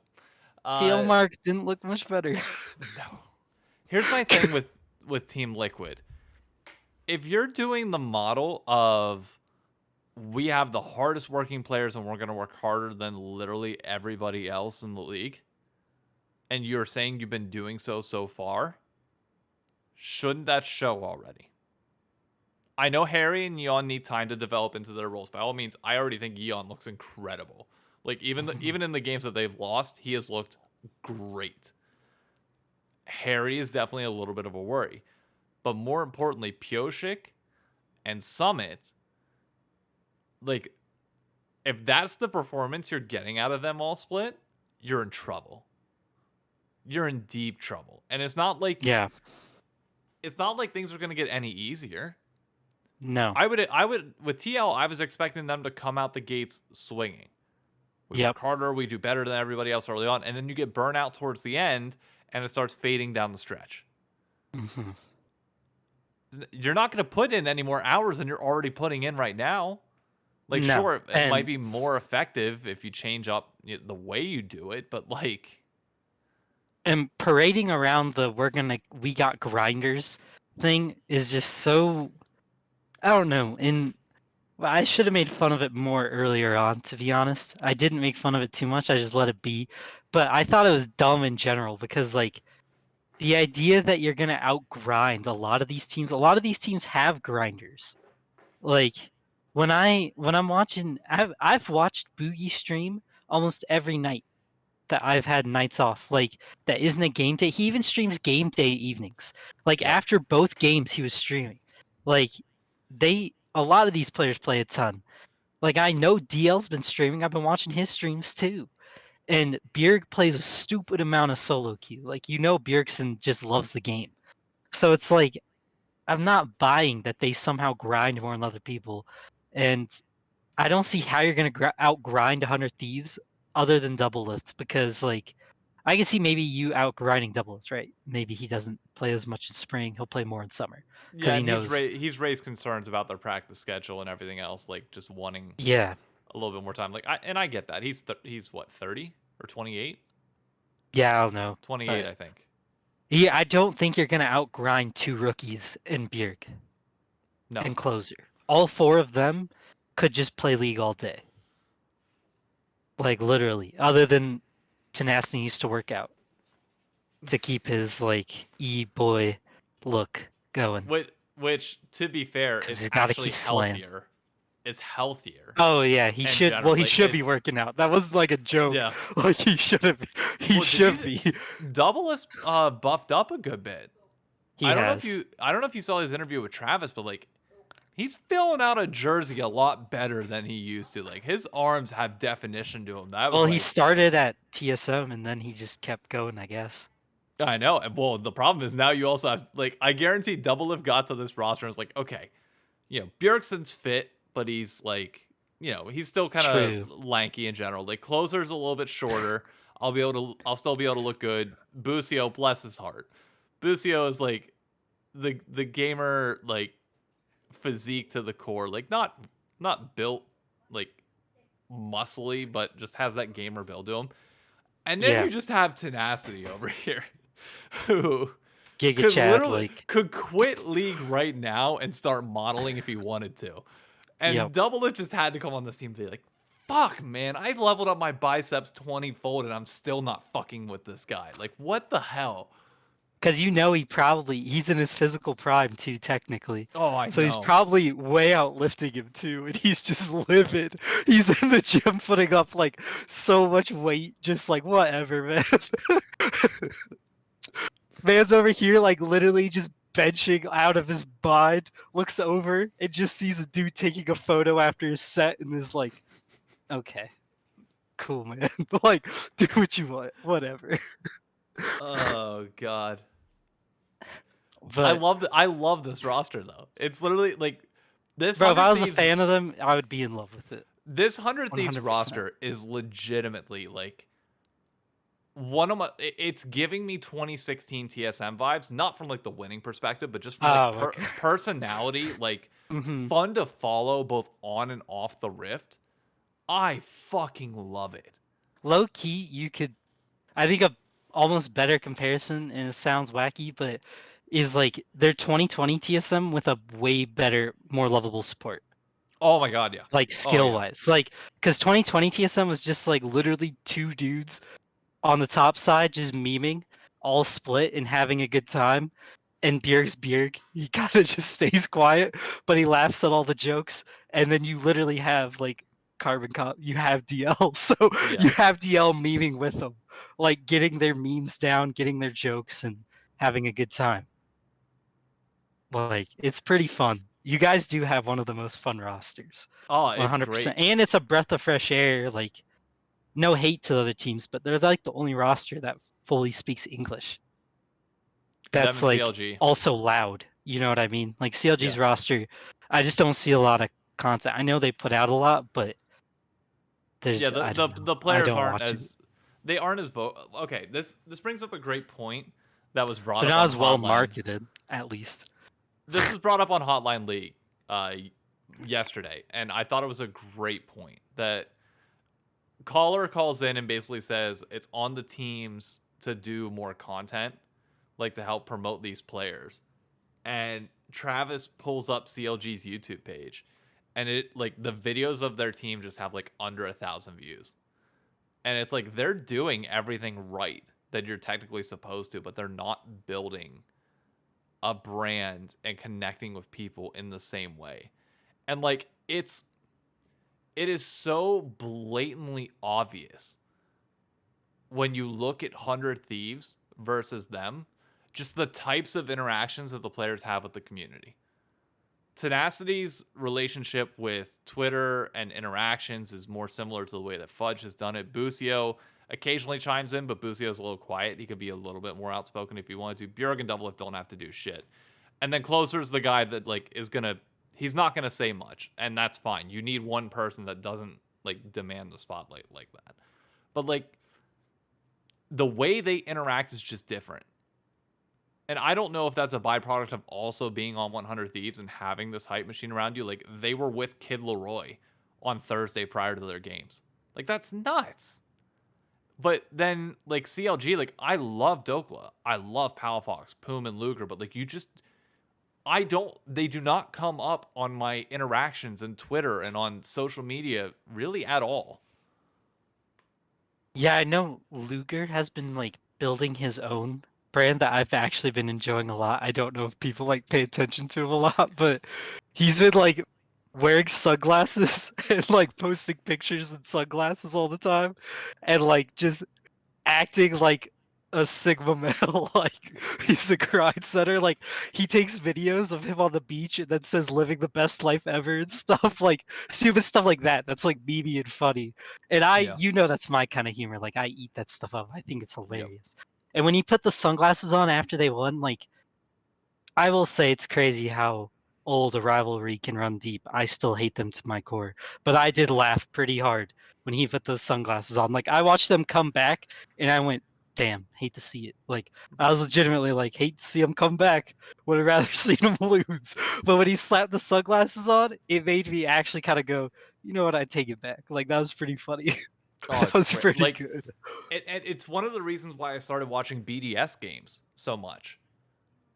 TL Uh, Mark didn't look much better. no. Here's my thing with Team Liquid. If you're doing the model of we have the hardest working players and we're going to work harder than literally everybody else in the league, and you're saying you've been doing so far, shouldn't that show already? I know Harry and Yeon need time to develop into their roles. By all means, I already think Yeon looks incredible. Like even in the games that they've lost, he has looked great. Harry is definitely a little bit of a worry. But more importantly, Pioshik and Summit, like, if that's the performance you're getting out of them all split, you're in trouble. You're in deep trouble. And Yeah, it's not like things are going to get any easier. no. I would with TL, I was expecting them to come out the gates swinging. We Yep. work harder, we do better than everybody else early on, and then you get burnout towards the end and it starts fading down the stretch. hmm You're not going to put in any more hours than you're already putting in right now. Like, No. sure, it might And be more effective if you change up the way you do it, but like, parading around the we got grinders thing is just so, I don't know. Well, I should have made fun of it more earlier on, to be honest. I didn't make fun of it too much. I just let it be. But I thought it was dumb in general because, like, the idea that you're gonna outgrind a lot of these teams have grinders. Like, when I'm watching, I've watched Boogie stream almost every night that I've had nights off. Like, that isn't a game day. He even streams game day evenings. Like, yep, after both games, he was streaming. Like, a lot of these players play a ton. Like, I know DL's been streaming. I've been watching his streams too. And Bjerg plays a stupid amount of solo queue. Like, Bjergsen just loves the game. So it's like, I'm not buying that they somehow grind more than other people. And I don't see how you're going to outgrind 100 Thieves other than double lift, because, like, I can see maybe you outgrinding double lift, right? Maybe he doesn't play as much in spring. He'll play more in summer because yeah, he and knows. he's raised concerns about their practice schedule and everything else, like just wanting Yeah. a little bit more time. Like, I get that. He's what 30 or 28, Yeah, I don't know. 28, But I think. yeah, I don't think you're going to outgrind two rookies in Bjerg No, and Closer. All four of them could just play League all day. Like, literally. Other than Tenacity needs to work out to keep his, like, E-boy look going. which to be fair Because is he's got to actually keep slaying. healthier. Is healthier Oh yeah, he in should. Well, general. he Like should be it's working out. That was like a joke. yeah. Like, he should have. He Well, did you should be. Double is buffed up a good bit. He has. I don't know if you saw his interview with Travis, but like he's filling out a jersey a lot better than he used to. Like his arms have definition to him. That was Well, he like started at TSM and then he just kept going, I guess. I know. And well, the problem is now you also have like I guarantee Double Lift got to this roster and was like, okay, Bjergsen's fit, but he's like, he's still kind True. of lanky in general. Like Closer's a little bit shorter. I'll still be able to look good. Busio, bless his heart. Busio is like the gamer like physique to the core. Like not built like muscly, but just has that gamer build to him. And then Yeah. you just have Tenacity over here, who Giga could Chad, literally like. could quit League right now and start modeling if he wanted to. And Yep. Double Lift just had to come on this team and be like, fuck, man, I've leveled up my biceps 20-fold and I'm still not fucking with this guy. Like, what the hell? Because he's in his physical prime too, technically. Oh, I So he's know. probably way outlifting him too, and he's just livid. He's in the gym putting up like so much weight, just like whatever, man. Man's over here like literally just benching out of his mind, looks over and just sees a dude taking a photo after his set and is like, okay, cool, man. Like, do what you want, whatever. Oh god. But I love this roster though. It's literally like this bro, if I 100 was a Thieves fan of them, I would be in love with it. this 100 Thieves 100%. roster is legitimately like one of my it's giving me 2016 TSM vibes, not from like the winning perspective, but just from like Oh, okay. personality, like Hmm. fun to follow both on and off the Rift. I fucking love it. Low key, you could. I think a almost better comparison, and it sounds wacky, but is like their 2020 TSM with a way better, more lovable support, Oh my god, yeah. like Oh skill yeah. wise. Like, because 2020 TSM was just like literally two dudes on the top side just memeing, all split and having a good time. And Bjerg's Bjerg, he kind of just stays quiet, but he laughs at all the jokes. And then you literally have like you have DL, so Yeah. you have DL memeing with them, like getting their memes down, getting their jokes, and having a good time. Like it's pretty fun. You guys do have one of the most fun rosters, Oh, it's 100%, great. and it's a breath of fresh air. Like no hate to the other teams, but they're like the only roster that fully speaks English. Them That's and like CLG. also loud. You know what I mean? Like CLG's Yeah. roster, I just don't see a lot of content. I know they put out a lot, but Yeah, there's the I the don't know. the I players don't aren't watch it. as they aren't as okay, this brings up a great point that was brought They're up not on as well Hotline. marketed, at least. This was brought up on Hotline League yesterday, and I thought it was a great point that caller calls in and basically says it's on the teams to do more content, like to help promote these players. And Travis pulls up CLG's YouTube page, and it like the videos of their team just have like under 1,000 views. And it's like they're doing everything right that you're technically supposed to, but they're not building a brand and connecting with people in the same way. And like it is so blatantly obvious when you look at 100 Thieves versus them, just the types of interactions that the players have with the community. Tenacity's relationship with Twitter and interactions is more similar to the way that Fudge has done it. Busio occasionally chimes in, but Busio's a little quiet. He could be a little bit more outspoken if he wanted to. Bjerg and Doublelift don't have to do shit. And then Closer's the guy that like is gonna he's not gonna say much, and that's fine. You need one person that doesn't like demand the spotlight like that. But like the way they interact is just different. And I don't know if that's a byproduct of also being on 100 Thieves and having this hype machine around you. Like they were with Kid Leroy on Thursday prior to their games. Like that's nuts. But then like CLG, like I love Dokla. I love Palafox, Poom, and Luger, but like you just they do not come up on my interactions and Twitter and on social media really at all. Yeah, I know Luger has been like building his own brand that I've actually been enjoying a lot. I don't know if people like pay attention to him a lot, but he's been like wearing sunglasses and like posting pictures in sunglasses all the time and like just acting like a Sigma male, like he's a grind setter. Like he takes videos of him on the beach and then says living the best life ever and stuff, like stupid stuff like that. That's like memey and funny. And Yeah. you know, that's my kind of humor. Like I eat that stuff up. I think it's Yep. hilarious. And when he put the sunglasses on after they won, like I will say it's crazy how old a rivalry can run deep. I still hate them to my core, but I did laugh pretty hard when he put those sunglasses on. Like I watched them come back, and I went, "Damn, hate to see it." Like I was legitimately like, "Hate to see him come back. Would have rather seen him lose." But when he slapped the sunglasses on, it made me actually kind of go, "You know what? I take it back." Like that was pretty funny. Oh, That it's was great. pretty Like good. it's one of the reasons why I started watching BDS games so much.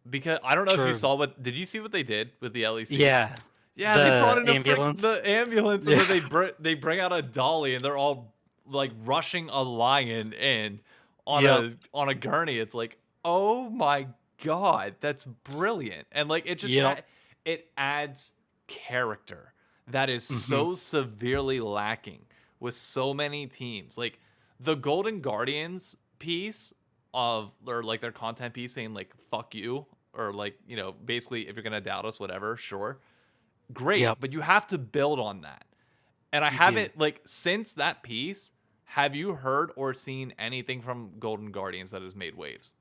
Because I don't know if you True. saw what did you see what they did with the LEC? Yeah. Yeah, they brought The in ambulance. the ambulance, and Yeah. then they bring out a dolly, and they're all like rushing a lion in Yep. on a gurney. It's like, oh my god, that's brilliant, and like Yep. it adds character that is Hmm. so severely lacking with so many teams. Like the Golden Guardians piece of or like their content piece saying like fuck you or like basically if you're gonna doubt us whatever sure great, Yep. but you have to build on that. And I You do. haven't like since that piece, have you heard or seen anything from Golden Guardians that has made waves?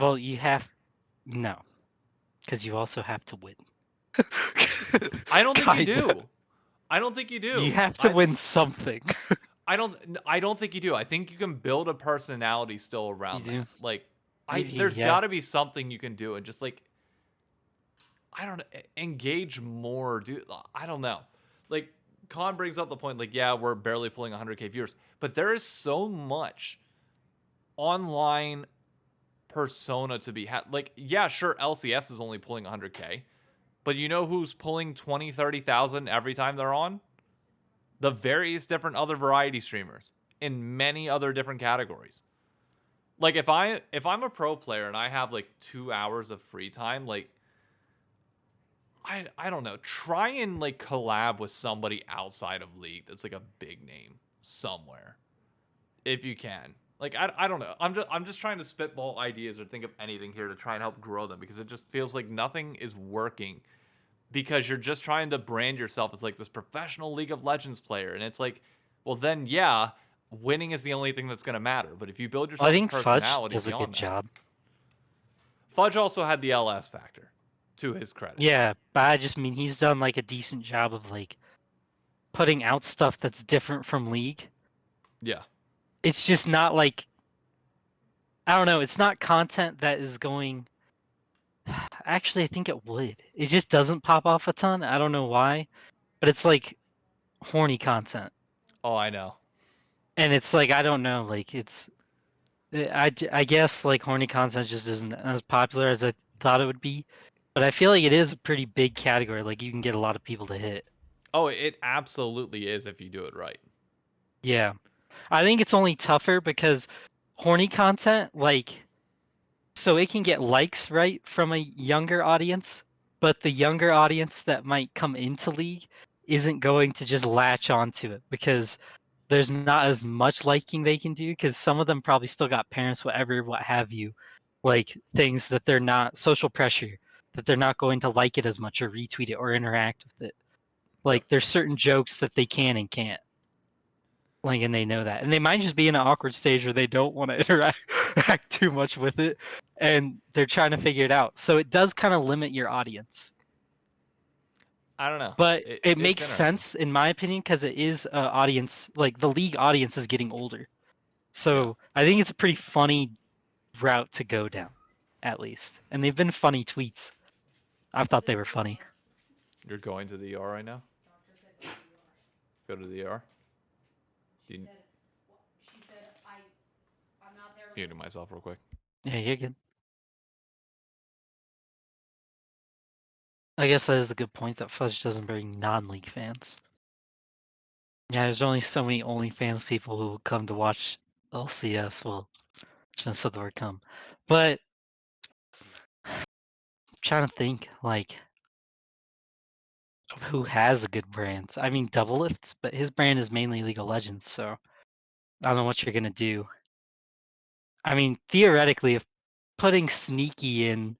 Well, you have no, because you also have to win. I don't think you Kinda. do. I don't think you You do. have to win something. I don't think you do. I think you can build a personality still You around do? that. Like Maybe, there's yeah. got to be something you can do and just like I don't know, engage more, dude. I don't know. Like Khan brings up the point like yeah, we're barely pulling 100k viewers, but there is so much online persona to be had. Like yeah, sure LCS is only pulling 100k, but you know who's pulling 20, 30,000 every time they're on? The various different other variety streamers in many other different categories. Like if I'm a pro player and I have like 2 hours of free time, like I don't know, try and like collab with somebody outside of League that's like a big name somewhere if you can. Like I don't know. I'm just trying to spitball ideas or think of anything here to try and help grow them because it just feels like nothing is working because you're just trying to brand yourself as like this professional League of Legends player and it's like well then yeah, winning is the only thing that's going to matter, but if you build Well, I yourself a think Fudge personality does a good beyond that. job. Fudge also had the LS factor to his credit. Yeah, but I just mean he's done like a decent job of like putting out stuff that's different from League. Yeah. It's just not like I don't know, it's not content that is going actually I think it would. It just doesn't pop off a ton. I don't know why, but it's like horny content. Oh, I know. And it's like I don't know, like it's I guess like horny content just isn't as popular as I thought it would be. But I feel like it is a pretty big category. Like you can get a lot of people to hit. Oh, it absolutely is if you do it right. Yeah. I think it's only tougher because horny content, like, so it can get likes, right, from a younger audience, but the younger audience that might come into League isn't going to just latch onto it because there's not as much liking they can do because some of them probably still got parents, whatever, what have you, like things that they're not social pressure, that they're not going to like it as much or retweet it or interact with it. Yep. Like there's certain jokes that they can and can't. Like, and they know that, and they might just be in an awkward stage where they don't want to interact too much with it, and they're trying to figure it out. So it does kind of limit your audience, I don't know. but it It's makes interesting. sense in my opinion because it is audience like the League audience is getting older. Yeah. So I think it's a pretty funny route to go down, at least. And they've been funny tweets. I thought they were funny. You're going to the ER right now? Go to the ER? You muted myself real quick. Yeah, you're good. I guess that is a good point that Fudge doesn't bring non-League fans. Yeah, there's only so many OnlyFans people who will come to watch LCS. Well, just said the word come. But I'm trying to think like of who has a good brand. I mean Double Lift, but his brand is mainly League of Legends, so I don't know what you're gonna do. I mean, theoretically, if putting Sneaky in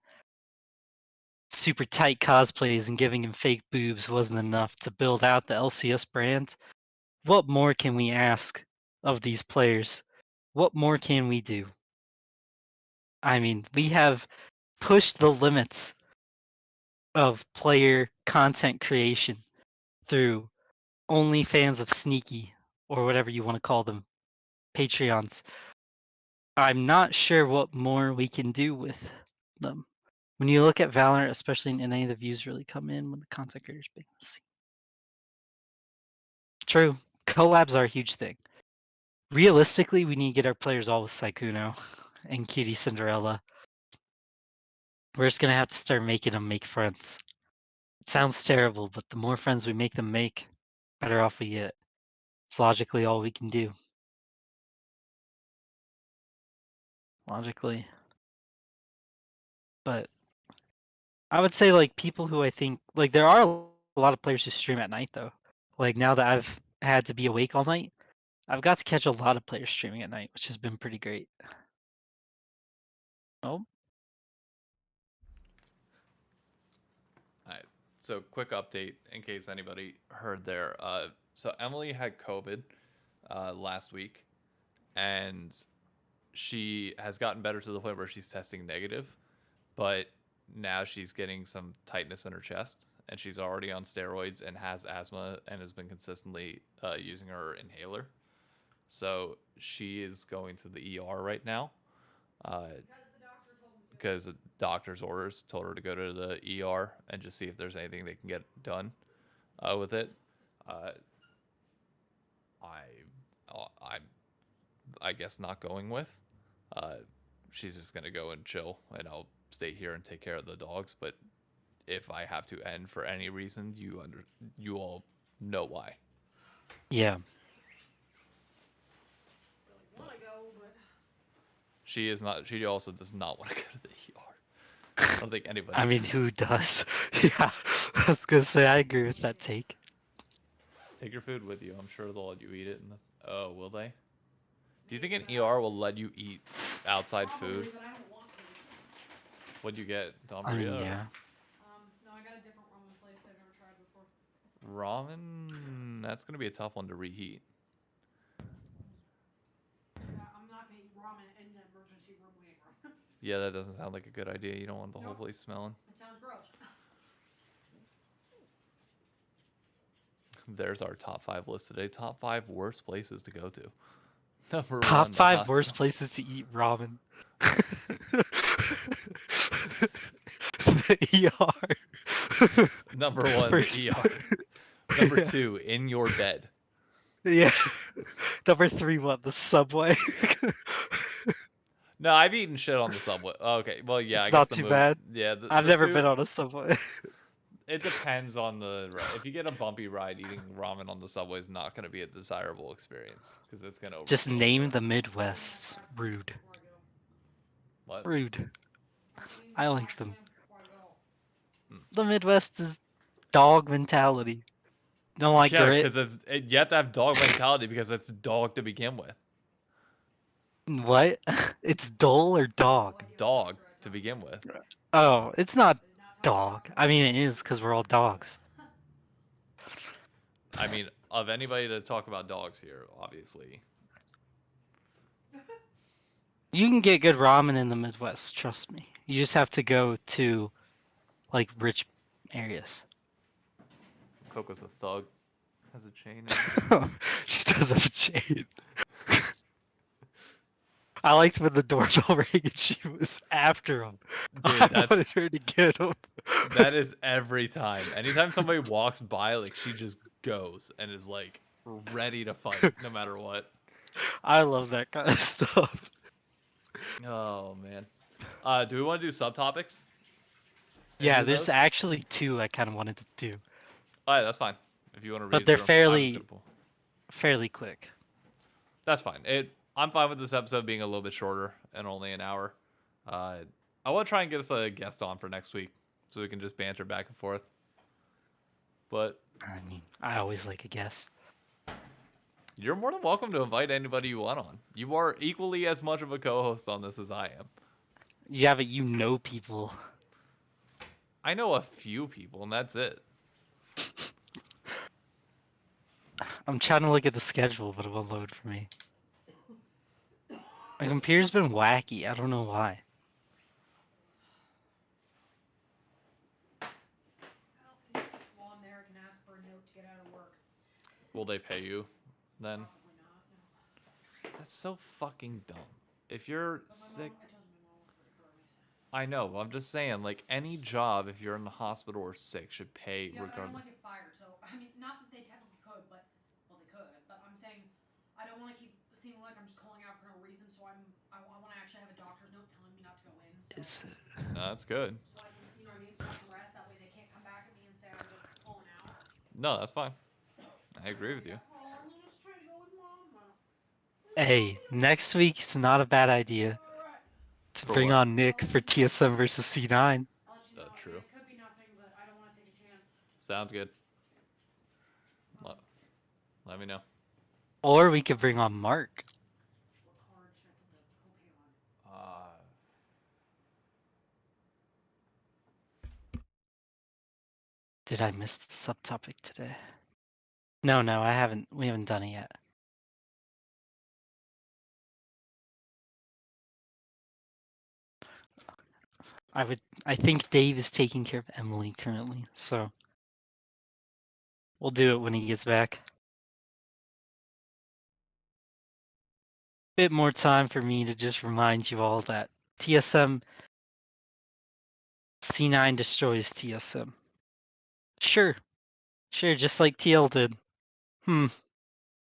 super tight cosplays and giving him fake boobs wasn't enough to build out the LCS brand, what more can we ask of these players? What more can we do? I mean, we have pushed the limits of player content creation through OnlyFans of Sneaky or whatever you want to call them, Patreons. I'm not sure what more we can do with them. When you look at Valorant, especially in any of the views really come in when the content creators big. True. Collabs are a huge thing. Realistically, we need to get our players all with Saikuno and Cutie Cinderella. We're just gonna have to start making them make friends. It sounds terrible, but the more friends we make them make, better off we get. It's logically all we can do. Logically. But I would say like people who I think like there are a lot of players who stream at night though. Like now that I've had to be awake all night, I've got to catch a lot of players streaming at night, which has been pretty great. Oh, All right. So, quick update in case anybody heard there. So Emily had COVID last week, and she has gotten better to the point where she's testing negative, but now she's getting some tightness in her chest, and she's already on steroids and has asthma and has been consistently using her inhaler. So she is going to the ER right now. Uh, because the doctor's orders told her to go to the ER and just see if there's anything they can get done with it. Uh, I, I'm, I guess not going with. Uh, she's just gonna go and chill, and I'll stay here and take care of the dogs. But if I have to end for any reason, you all know why. Yeah. She is not. She also does not want to go to the ER. I don't think anybody I mean, does. who does? Yeah. I was gonna say I agree with that take. Take your food with you. I'm sure they'll let you eat it. Oh, will they? Do you think an ER will let you eat outside food? What'd you get? Don I mean, Burrito? yeah. No, I got a different ramen place I've never tried before. Ramen? That's gonna be a tough one to reheat. Yeah, I'm not gonna eat ramen in the emergency room waiting room. Yeah, that doesn't sound like a good idea. You don't want the whole place smelling. It sounds gross. There's our top 5 list today. Top 5 worst places to go to. Number Top 1, the 5 worst hospital. places to eat ramen. The ER. Number 1, First. the ER. Number 2, in your bed. Yeah. Number 3, what? The subway. No, I've eaten shit on the subway. Okay, well, yeah, I It's guess not the too move. bad. Yeah, I've the never soup. been on a subway. It depends on the ride. If you get a bumpy ride, eating ramen on the subway is not going to be a desirable experience because it's going to Just overfill name you. the Midwest. Rude. What? Rude. I clean I the like trash them. can before I go. The Midwest is dog mentality. Don't like Yeah, grit. because you have to have dog mentality because it's dog to begin with. What? It's dull or dog? Dog to begin with. Oh, it's not dog. I mean, it is because we're all dogs. I mean, of anybody to talk about dogs here, obviously. You can get good ramen in the Midwest, trust me. You just have to go to like rich areas. Coco's a thug. Has a chain. In She does have a chain. I liked when the doorbell rang and she was after him. Dude, I wanted her to get him. that is every time. Anytime somebody walks by, like she just goes and is like ready to fight no matter what. I love that kind of stuff. Oh man. Do we want to do subtopics? And Yeah, do there's those? actually 2 I kind of wanted to do, Alright, that's fine. If you want to but read they're through them, I was gonna pull. fairly quick. That's fine. I'm fine with this episode being a little bit shorter and only an hour. I want to try and get us a guest on for next week so we can just banter back and forth. But I mean, I always like a guess. you're more than welcome to invite anybody you want on. You are equally as much of a co-host on this as I am. Yeah, but you know people. I know a few people, and that's it. I'm trying to look at the schedule, but it won't load for me. My computer's been wacky. I don't know why. Well, while I'm there, I can ask for a note to get out of work. Will they pay you then? Probably not. No. That's so fucking dumb. If you're sick, I told you my mom worked for the government. I know. But I'm just saying, like any job, if you're in the hospital or sick, should pay Yeah, but I don't regardless. want to get fired. So I mean, not that they technically could, but well, they could. But I'm saying I don't want to keep seeming like I'm just calling out for no reason. So I want to actually have a doctor's note telling me not to go in. So, Is it? No, that's good. so I can, you know what I mean? So I can rest. That way they can't come back at me and say I'm just pulling out. No, that's fine. I agree with you. Oh, I'm just trying to go with mama. Hey, next week's not a bad idea All right. to For bring what? on Nick for TSM versus C9. I'll let you know. True. It could be nothing, but I don't want to take a chance. Sounds good. Let me know. Or we could bring on Mark. What card should I put the copay on? Did I miss the subtopic today? No, I haven't. We haven't done it yet. I think Dave is taking care of Emily currently, so we'll do it when he gets back. bit more time for me to just remind you all that TSM C9 destroys TSM. Sure, just like TL did.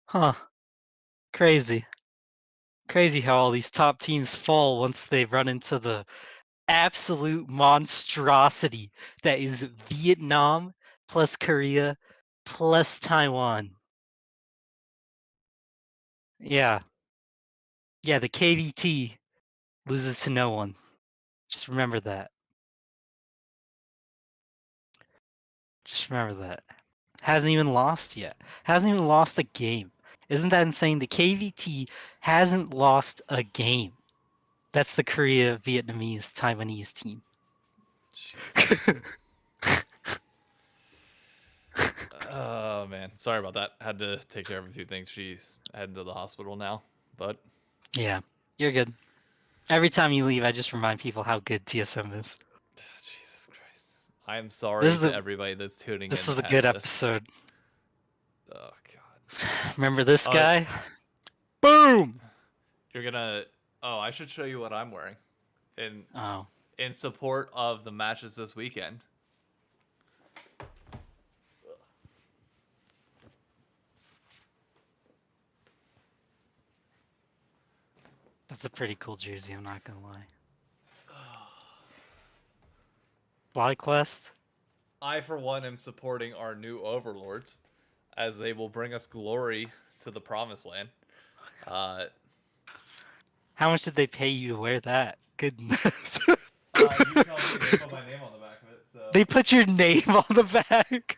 Huh, crazy. Crazy how all these top teams fall once they run into the absolute monstrosity that is Vietnam plus Korea plus Taiwan. Yeah. Yeah, the KVT loses to no one. Just remember that. Just remember that. Hasn't even lost yet. Hasn't even lost a game. Isn't that insane? The KVT hasn't lost a game. That's the Korea, Vietnamese, Taiwanese team. Jesus. Oh man, sorry about that. Had to take care of a few things. She's heading to the hospital now, but Yeah, you're good. Every time you leave, I just remind people how good TSM is. Jesus Christ. I am sorry This is to a- everybody that's tuning This in. was a that good has to- episode. Oh god. Remember this Oh, guy? Boom! You're gonna. Oh, I should show you what I'm wearing, in Oh, in support of the matches this weekend. that's a pretty cool jersey, I'm not gonna lie. FlyQuest? I, for one, am supporting our new overlords, as they will bring us glory to the promised land. How much did they pay you to wear that? Goodness. You tell me. They put my name on the back of it, so They put your name on the back?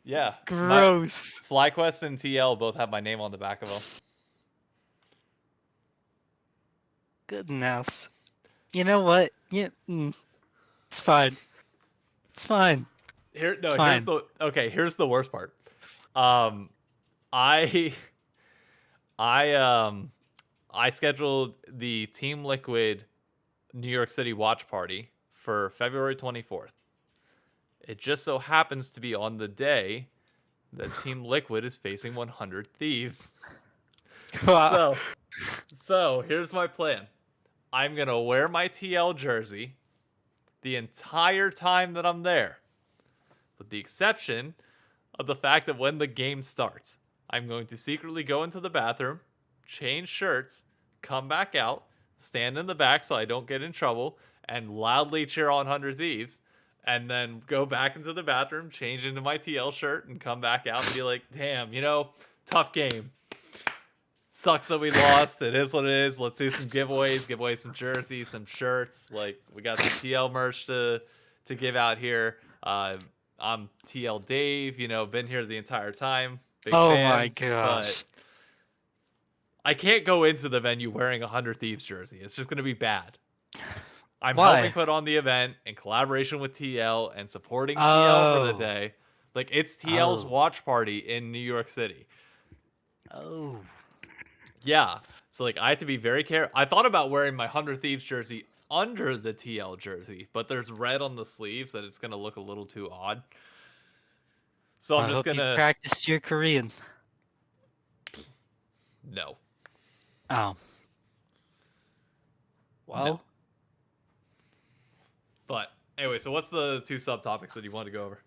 yeah. Gross. FlyQuest and TL both have my name on the back of them. Goodness. You know what? Yeah, it's fine. It's fine. Here's fine. here's the worst part. I I scheduled the Team Liquid New York City watch party for February 24th. It just so happens to be on the day that Team Liquid is facing 100 Thieves. So here's my plan. I'm going to wear my TL jersey the entire time that I'm there, with the exception of the fact that when the game starts, I'm going to secretly go into the bathroom, change shirts, come back out, stand in the back so I don't get in trouble, and loudly cheer on 100 Thieves, and then go back into the bathroom, change into my TL shirt, and come back out and be like, damn, tough game. Sucks that we lost. It is what it is. Let's do some giveaways. Give away some jerseys, some shirts. Like, we got some TL merch to give out here. I'm TL Dave. Been here the entire time. Big Oh fan, my gosh. But I can't go into the venue wearing a 100 Thieves jersey. It's just gonna be bad. I'm Why? helping put on the event in collaboration with TL and supporting TL for the day. Like, it's TL's watch party in New York City. Oh. Yeah. So, like, I have to be very careful. I thought about wearing my 100 Thieves jersey under the TL jersey, but there's red on the sleeves that it's going to look a little too odd. So I'm I just hope going you to... practice your Korean. No. Oh. Well. No. But, anyway, so what's the two subtopics that you want to go over?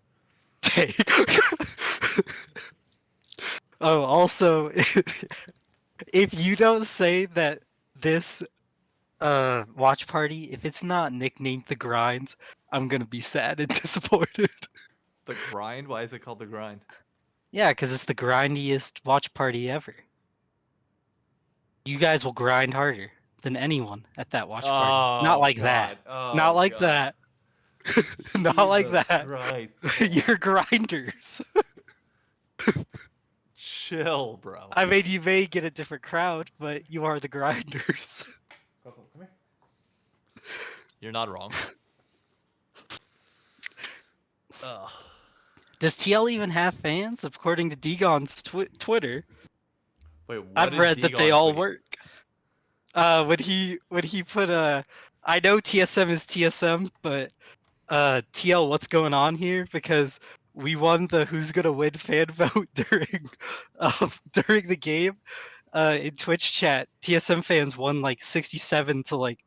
Oh, also, if you don't say that this watch party, if it's not nicknamed The Grind, I'm gonna be sad and disappointed. The Grind? Why is it called The Grind? Yeah, because it's the grindiest watch party ever. You guys will grind harder than anyone at that watch party. Not like that. Not like that. Not like that. Christ, You're grinders. chill, bro. I mean, you may get a different crowd, but you are the grinders. Come here. You're not wrong. Ugh. Does TL even have fans? According to Degon's Twitter, Wait, what I've is read that they Degon all tweet? work. When he put I know TSM is TSM, but TL, what's going on here? Because we won the Who's Gonna Win fan vote during the game. in Twitch chat, TSM fans won like 67 to like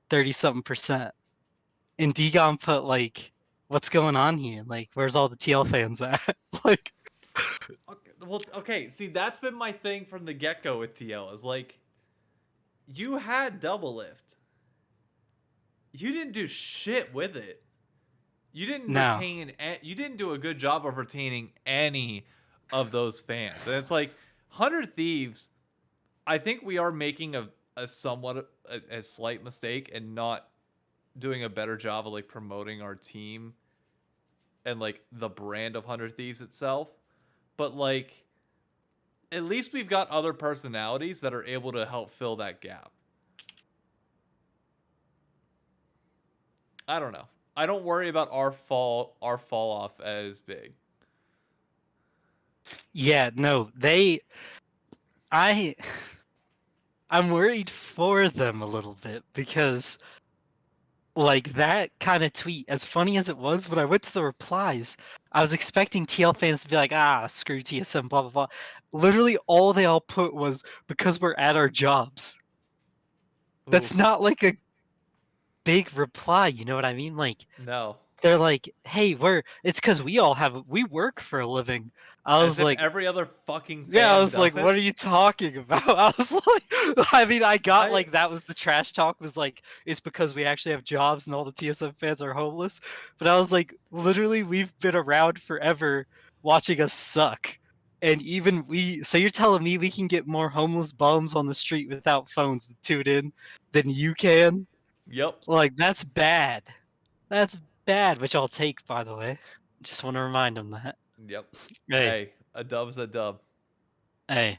30 something percent. And Degon put like, what's going on here? Like, where's all the TL fans at? Like, Okay, well, okay. See, that's been my thing from the get go with TL. Is like, you had double lift. You didn't do shit with it. You didn't no. retain. You didn't do a good job of retaining any of those fans. And it's like 100 Thieves. I think we are making a somewhat a slight mistake and not doing a better job of like promoting our team and like the brand of 100 Thieves itself. But like, at least we've got other personalities that are able to help fill that gap. I don't know. I don't worry about our fall off as big. Yeah, no, I I'm worried for them a little bit because like that kind of tweet, as funny as it was, when I went to the replies, I was expecting TL fans to be like, ah, screw TSM, blah blah blah. Literally all they all put was because we're at our jobs. That's Oof. not like a big reply, you know what I mean? Like No. they're like, hey, it's because we work for a living. I As was if like, every other fucking yeah, I fan was like, doesn't. what are you talking about? I was like, I mean, I got I like that was the trash talk, was like, it's because we actually have jobs and all the TSM fans are homeless. But I was like, literally, we've been around forever watching us suck. And even so you're telling me we can get more homeless bums on the street without phones to tune in than you can? Yep. Like, that's bad. That's bad, which I'll take, by the way. Just want to remind them that. Yep. Hey, Hey, a dub's a dub. hey.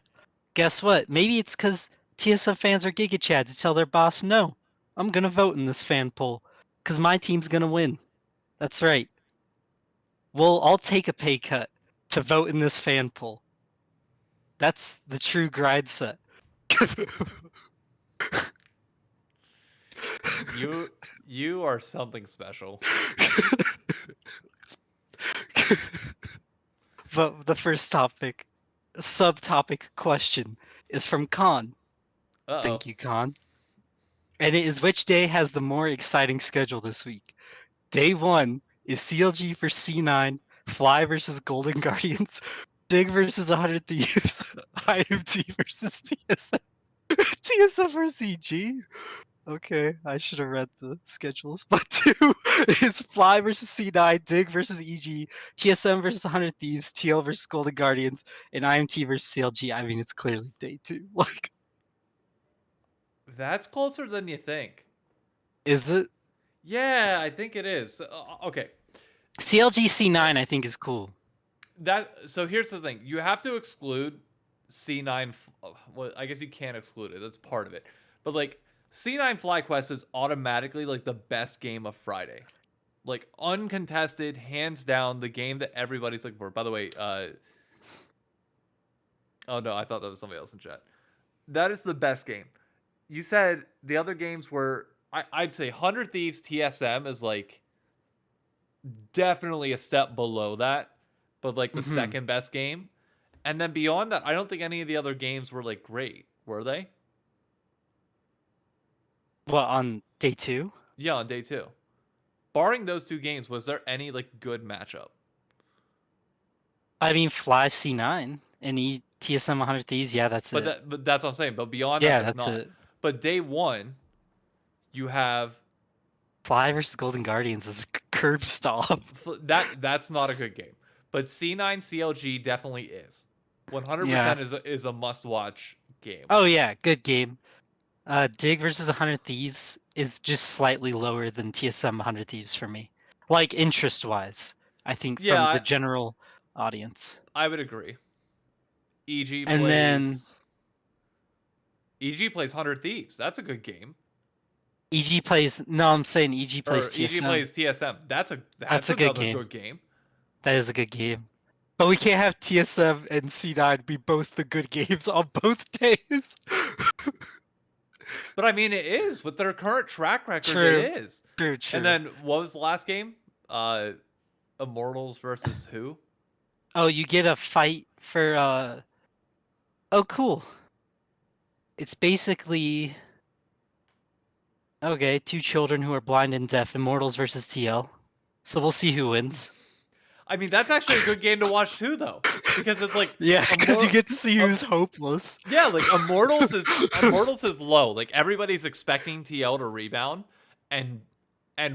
Guess what? Maybe it's because TSM fans are Giga Chads to tell their boss, no, I'm going to vote in this fan poll because my team's going to win. That's right. I'll take a pay cut to vote in this fan poll. That's the true grind set. You are something special. But the first topic, subtopic question is from Khan. Uh-oh. Thank you, Khan. And it is, which day has the more exciting schedule this week? Day 1 is CLG for C9, Fly versus Golden Guardians, Dig versus 100 Thieves, IMT versus TSM, TSM versus EG. Okay, I should have read the schedules. But 2 is Fly versus C9, Dig versus EG, TSM versus 100 Thieves, TL versus Golden Guardians, and IMT versus CLG. I mean, it's clearly day 2. Like, That's closer than you think. is it? Yeah, I think it is. Okay. CLG C9, I think, is cool. So here's the thing. You have to exclude C9. Well, I guess you can't exclude it. That's part of it. But like C9 FlyQuest is automatically like the best game of Friday. Like uncontested, hands down, the game that everybody's looking for. By the way, oh no, I thought that was somebody else in chat. That is the best game. You said the other games were I'd say 100 Thieves TSM is like definitely a step below that, but like the second best game. And then beyond that, I don't think any of the other games were like great, were they? What, on day 2? Yeah, on day 2. Barring those two games, was there any like good matchup? I mean, Fly C9 and TSM 100 Thieves. Yeah, that's it. But that's what I'm saying. But beyond that, Yeah, there's that's not. it. But day 1, you have Fly versus Golden Guardians is a curb stomp. that's not a good game. But C9 CLG definitely is. 100% Yeah. is a must watch game. Oh yeah, good game. Dig versus 100 Thieves is just slightly lower than TSM 100 Thieves for me. Like interest wise, I think from Yeah, the general audience. I would agree. EG And then plays 100 Thieves. That's a good game. EG plays. No, I'm saying EG plays Or EG TSM. plays TSM. That's That's a good another game. good game. That is a good game. But we can't have TSM and C9 be both the good games on both days. But I mean, it is with their current track record. True. It is. True. And then what was the last game? Immortals versus who? Oh, you get a fight for Oh, cool. it's basically okay, two children who are blind and deaf, Immortals versus TL. So we'll see who wins. I mean, that's actually a good game to watch too, though, because it's like Yeah, because you Immor- get to see um, who's hopeless. yeah, like Immortals is low. Like everybody's expecting TL to rebound and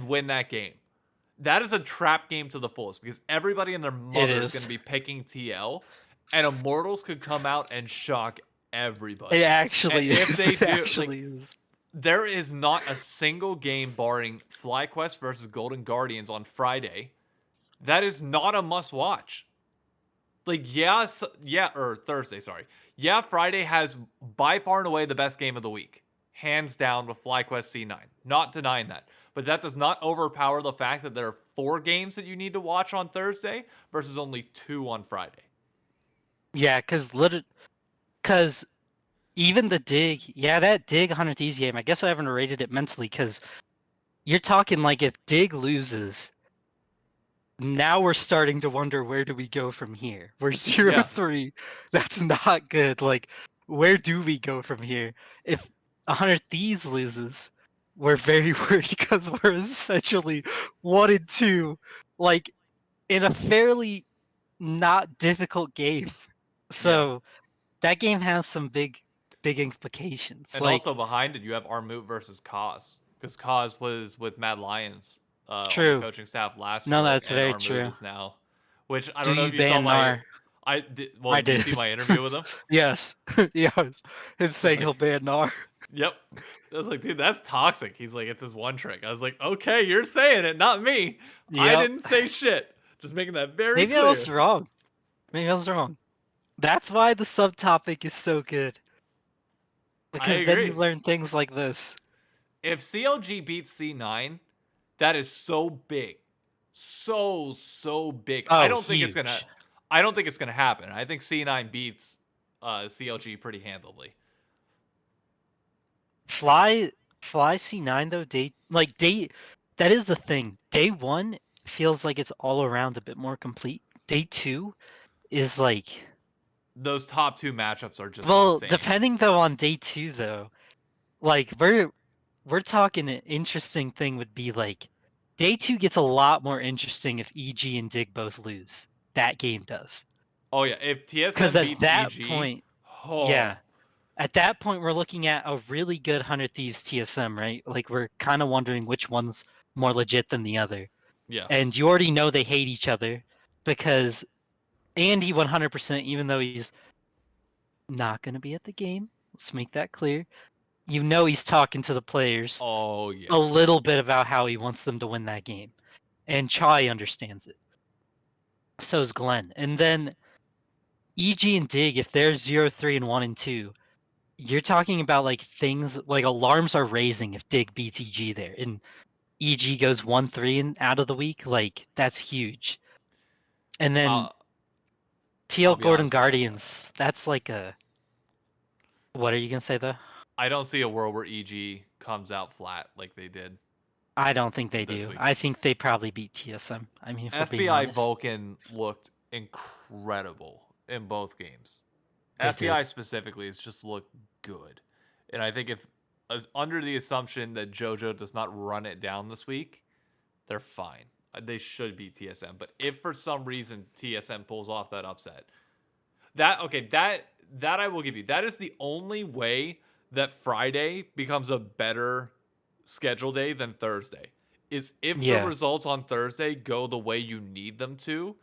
win that game. That is a trap game to the fullest because everybody and their mother is going is. to be picking TL, and Immortals could come out and shock everybody. It And actually if is. they It do, actually is. there is not a single game barring FlyQuest versus Golden Guardians on Friday that is not a must watch. Like, or Thursday, sorry. Yeah, Friday has by far and away the best game of the week. Hands down with FlyQuest C9. Not denying that. But that does not overpower the fact that there are 4 games that you need to watch on Thursday versus only 2 on Friday. Yeah, because even the dig, that dig 100 Thieves game, I guess I haven't rated it mentally because you're talking like if dig loses, now we're starting to wonder where do we go from here. We're 0-3. That's not good. Like, where do we go from here? If 100 Thieves loses, we're very worried because we're essentially 1-2, like in a fairly not difficult game. So that game has some big implications. And Like, also behind it, you have Armut versus Kaz. Because Kaz was with Mad Lions on the true. coaching staff last No, year, that's and very Armut true. is now. Which I Do don't know you if you saw ban my. Nar? I did. Well, I did you did. see my interview with him? Yes. Yeah. Him saying like- he'll ban Nar. Yep. I was like, dude, that's toxic. He's like, it's his one trick. I was like, okay, you're saying it, not me. I Yep. didn't say shit. Just making that very Maybe clear. I was wrong. Maybe I was wrong. That's why the subtopic is so good. Because then you agree. learn things like this. If CLG beats C9, that is so big. So big. Oh, I don't think it's huge. gonna happen. I think C9 beats CLG pretty handily. Fly C9 though, that is the thing. Day 1 feels like it's all around a bit more complete. Day 2 is like, Those top 2 matchups are just well, insane. depending though on day 2 though, like we're talking an interesting thing would be like day 2 gets a lot more interesting if EG and Dig both lose. That game does. Oh yeah, if Because TSM at beats that EG, point, oh, yeah. At that point, we're looking at a really good 100 Thieves TSM, right? Like, we're kind of wondering which one's more legit than the other. yeah. And you already know they hate each other because Andy 100%, even though he's not going to be at the game, let's make that clear. You know he's talking to the players Oh yeah. a little bit about how he wants them to win that game. And Chai understands it. So is Glenn. And then EG and Dig, if they're 0-3 and 1-2, you're talking about like things like alarms are raising if Dig beats EG there, and EG goes 1-3 and out of the week. Like that's huge. And then I'll TL be Gordon honest, though. Guardians, that's like a. What are you gonna say though? I don't see a world where EG comes out flat like they did. I don't think they This do. week. I think they probably beat TSM. I mean, if we're being FBI honest, Vulcan looked incredible in both games. They FBI specifically has just looked good. And I think if under the assumption that JoJo does not run it down this week, they're fine. They should beat TSM. But if for some reason TSM pulls off that upset, that I will give you. That is the only way that Friday becomes a better schedule day than Thursday. Is if Yeah. the results on Thursday go the way you need them to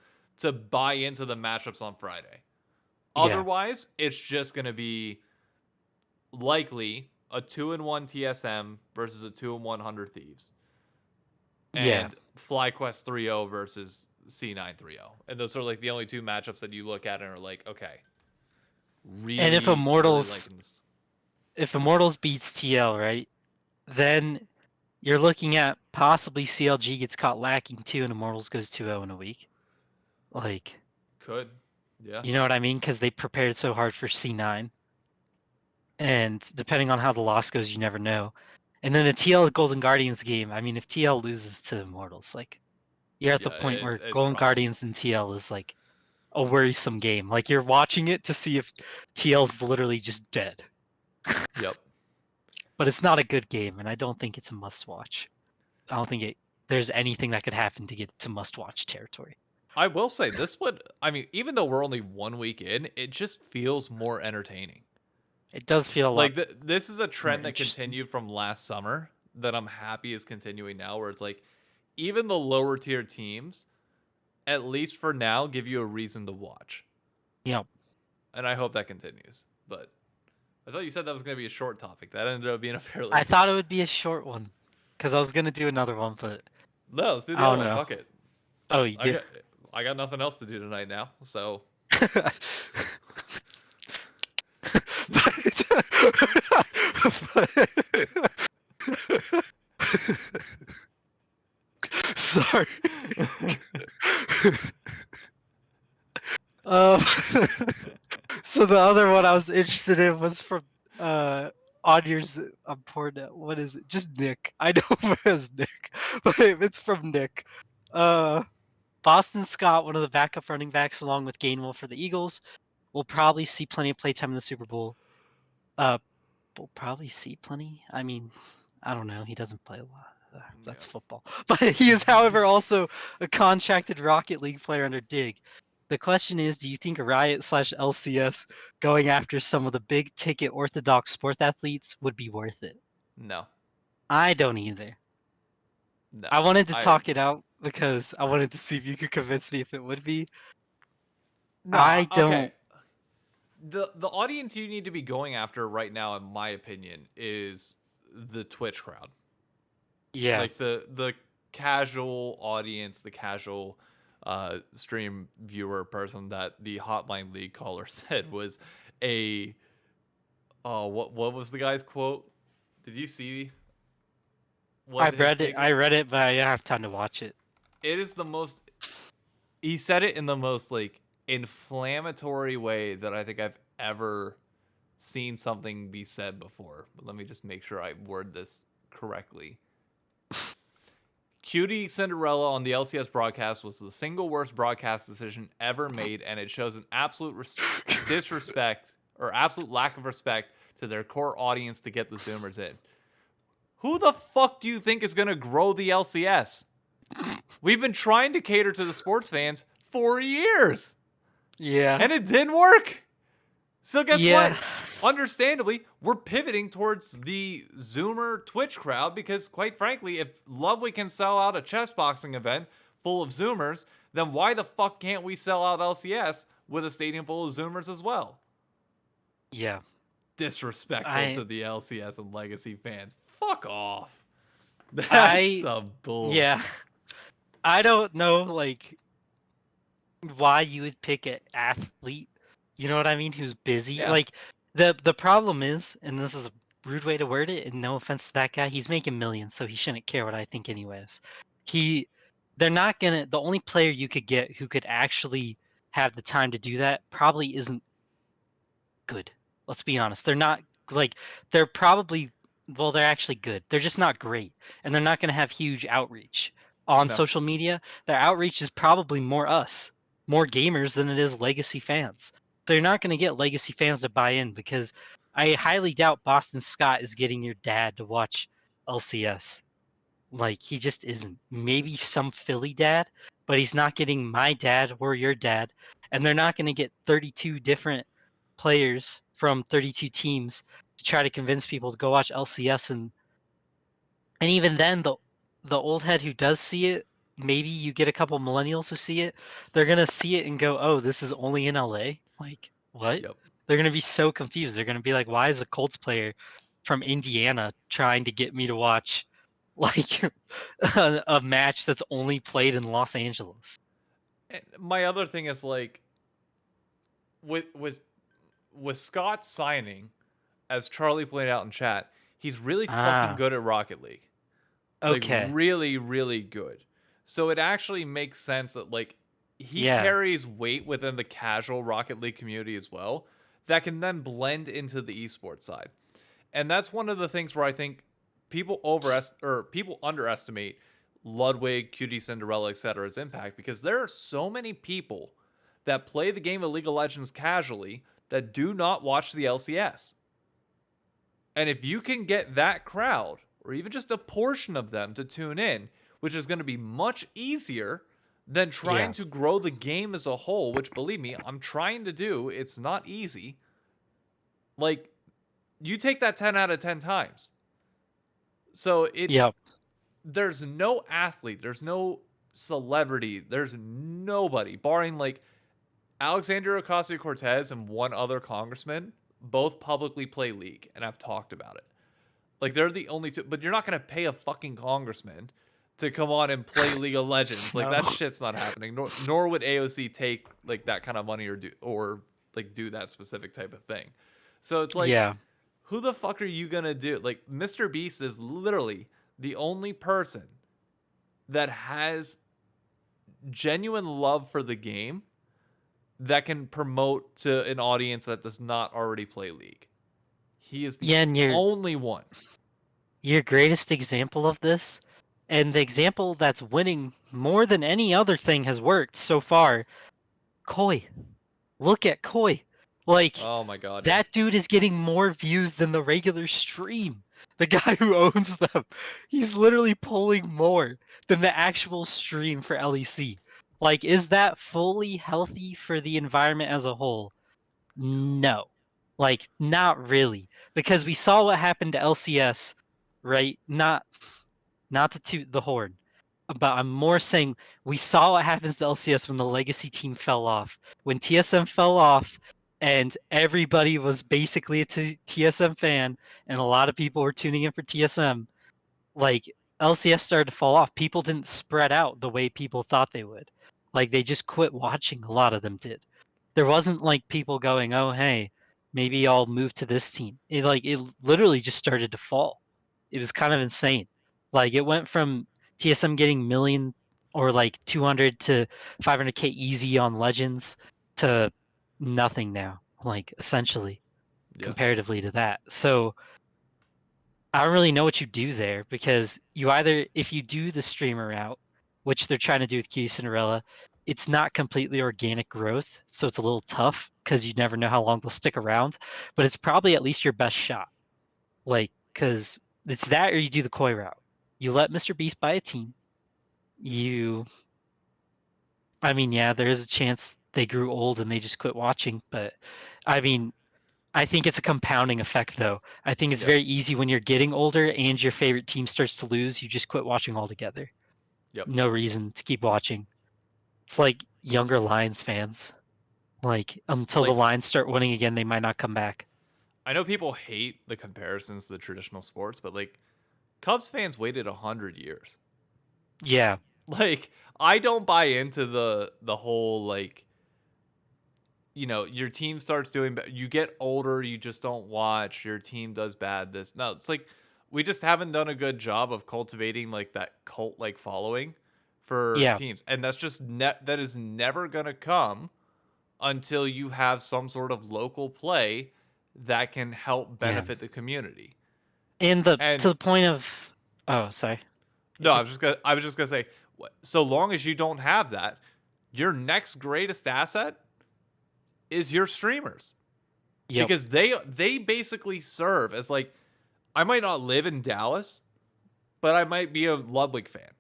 buy into the matchups on Friday. Yeah. Otherwise, it's just going to be likely a 2-1 TSM versus a 2-1 100 Thieves. Yeah. And FlyQuest 3-0 versus C9 3-0. And those are like the only 2 matchups that you look at and are like, okay. Really, And if Immortals- really liking this. If Immortals beats TL, right, then you're looking at possibly CLG gets caught lacking too, and Immortals goes 2-0 in a week. Like, Could. Yeah. you know what I mean? Because they prepared so hard for C9. And depending on how the loss goes, you never know. And then the TL Golden Guardians game, I mean, if TL loses to Immortals, like, you're at the Yeah, point where it's Golden problems. Guardians and TL is like a worrisome game. Like, you're watching it to see if TL's literally just dead. Yep. But it's not a good game, and I don't think it's a must-watch. I don't think there's anything that could happen to get to must-watch territory. I will say this would, I mean, even though we're only 1 week in, it just feels more entertaining. It does feel a lot. Like this is a trend that interesting. continued from last summer that I'm happy is continuing now, where it's like even the lower tier teams, at least for now, give you a reason to watch. Yep. And I hope that continues. But I thought you said that was going to be a short topic. That ended up being a fairly. I thought it would be a short one, because I was gonna do another one, but No, let's do the I other don't one. know. Fuck it. Oh, you did. I got nothing else to do tonight now, so. Sorry. um, so the other one I was interested in was from on your I'm poor now. What is it? Just Nick. I know him as Nick, but it's from Nick. Boston Scott, one of the backup running backs, along with Gainwell for the Eagles, will probably see plenty of playtime in the Super Bowl. We'll probably see plenty. I mean, I don't know. He doesn't play a lot. That's football. But he is, however, also a contracted Rocket League player under Dig. The question is, do you think Riot/LCS going after some of the big ticket orthodox sport athletes would be worth it? No. I don't either. No. I wanted to talk it out because I wanted to see if you could convince me if it would be. No, I don't. Okay. The audience you need to be going after right now, in my opinion, is the Twitch crowd. Yeah. Like the casual audience, the casual stream viewer person that the Hotline League caller said was a what was the guy's quote? Did you see I read it, but I didn't have time to watch it. It is the most, he said it in the most like inflammatory way that I think I've ever seen something be said before. But let me just make sure I word this correctly. Cutie Cinderella on the LCS broadcast was the single worst broadcast decision ever made, and it shows an absolute disrespect or absolute lack of respect to their core audience to get the Zoomers in. Who the fuck do you think is going to grow the LCS? We've been trying to cater to the sports fans for years. Yeah. And it didn't work. So guess Yeah. what? Understandably, we're pivoting towards the Zoomer Twitch crowd because, quite frankly, if Lovely can sell out a chess boxing event full of Zoomers, then why the fuck can't we sell out LCS with a stadium full of Zoomers as well? Yeah. Disrespectful to the LCS and Legacy fans. Fuck off. That's some bull. Yeah. I don't know, like, why you would pick an athlete, you know what I mean, who's busy. Yeah. Like, the problem is, and this is a rude way to word it, and no offense to that guy, he's making millions, so he shouldn't care what I think anyways. They're not gonna, the only player you could get who could actually have the time to do that probably isn't good. Let's be honest. They're not, like, they're probably, well, they're actually good. They're just not great. And they're not going to have huge outreach on social media. Their outreach is probably more gamers than it is Legacy fans. So you're not going to get Legacy fans to buy in because I highly doubt Boston Scott is getting your dad to watch LCS. Like, he just isn't. Maybe some Philly dad, but he's not getting my dad or your dad. And they're not going to get 32 different players from 32 teams to try to convince people to go watch LCS, and even then the old head who does see it, maybe you get a couple millennials who see it, they're gonna see it and go, oh, this is only in LA? Like, what? Yep. They're gonna be so confused. They're gonna be like, why is a Colts player from Indiana trying to get me to watch like a match that's only played in Los Angeles? And my other thing is like with Scott signing, as Charlie pointed out in chat, he's really fucking good at Rocket League. Okay. Like, really, really good. So it actually makes sense that, like, he carries weight within the casual Rocket League community as well that can then blend into the esports side. And that's one of the things where I think people underestimate Ludwig, Cutie Cinderella, etc.'s impact, because there are so many people that play the game of League of Legends casually that do not watch the LCS. And if you can get that crowd, or even just a portion of them, to tune in, which is going to be much easier than trying Yeah. to grow the game as a whole, which believe me, I'm trying to do. It's not easy. Like, you take that 10 out of 10 times. So Yep. there's no athlete, there's no celebrity, there's nobody, barring like Alexandria Ocasio Cortez and one other congressman, both publicly play League and have talked about it. Like, they're the only two, but you're not going to pay a fucking congressman to come on and play League of Legends. Like, No. that shit's not happening. Nor would AOC take like that kind of money or like do that specific type of thing. So it's like, Yeah. who the fuck are you gonna do? Like, Mr. Beast is literally the only person that has genuine love for the game that can promote to an audience that does not already play League. He is the Yeah, and only one. your greatest example of this, and the example that's winning more than any other thing has worked so far, Koi. Look at Koi. Like, Oh my god, yeah. that dude is getting more views than the regular stream. The guy who owns them. He's literally pulling more than the actual stream for LEC. Like, is that fully healthy for the environment as a whole? No. Like, not really. Because we saw what happened to LCS, right? Not to toot the horn, but I'm more saying we saw what happens to LCS when the legacy team fell off. When TSM fell off and everybody was basically a TSM fan and a lot of people were tuning in for TSM, like, LCS started to fall off. People didn't spread out the way people thought they would. Like, they just quit watching. A lot of them did. There wasn't like people going, "Oh, hey, maybe I'll move to this team." It literally just started to fall. It was kind of insane. Like, it went from TSM getting million or like 200 to 500k easy on Legends to nothing now. Like, essentially, Yeah. comparatively to that. So I don't really know what you do there, because you either, if you do the streamer route, which they're trying to do with Cutie Cinderella, it's not completely organic growth, so it's a little tough because you never know how long they'll stick around. But it's probably at least your best shot, like, because it's that, or you do the Koi route. You let Mr. Beast buy a team. I mean, yeah, there is a chance they grew old and they just quit watching, but I mean, I think it's a compounding effect, though. I think it's Yep. very easy when you're getting older and your favorite team starts to lose, you just quit watching altogether. Yep. No reason to keep watching. It's like younger Lions fans. Like, until the Like, Lions start winning again, they might not come back. I know people hate the comparisons to the traditional sports, but like, Cubs fans waited 100 years. Yeah. Like, I don't buy into the whole like, you know, your team starts doing you get older, you just don't watch, your team does bad this. No, it's like, we just haven't done a good job of cultivating like that cult like following for Yeah. teams. And that's just that is never going to come until you have some sort of local play that can help benefit the community. And And to the point of, oh, sorry. no, I was just gonna say, so long as you don't have that, your next greatest asset is your streamers. Yep. Because they basically serve as like, I might not live in Dallas, but I might be a Ludwig fan,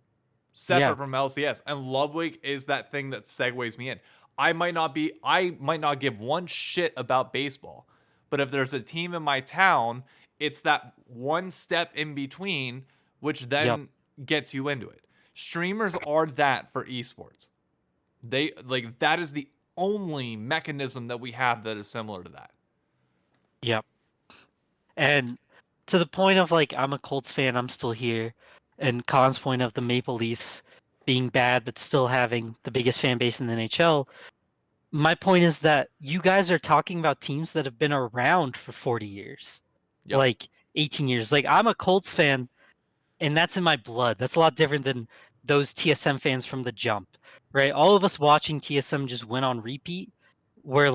separate Yeah. from LCS, and Ludwig is that thing that segues me in. I might not give one shit about baseball, but if there's a team in my town, it's that one step in between, which then gets you into it. Streamers are that for esports. They like, that is the only mechanism that we have that is similar to that. Yep. And to the point of, like, I'm a Colts fan, I'm still here, and Khan's point of the Maple Leafs being bad but still having the biggest fan base in the NHL, my point is that you guys are talking about teams that have been around for 40 years. Yep. Like 18 years. Like, I'm a Colts fan, and that's in my blood. That's a lot different than those TSM fans from the jump, right? All of us watching TSM just went on repeat. We're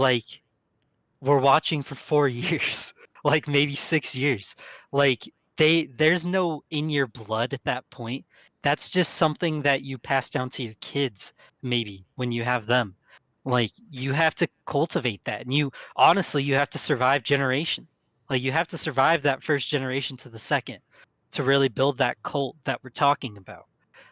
watching for 4 years, like maybe 6 years. Like, there's no in your blood at that point. That's just something that you pass down to your kids, maybe when you have them. Like, you have to cultivate that, and you have to survive generation. Like you have to survive that first generation to the second to really build that cult that we're talking about.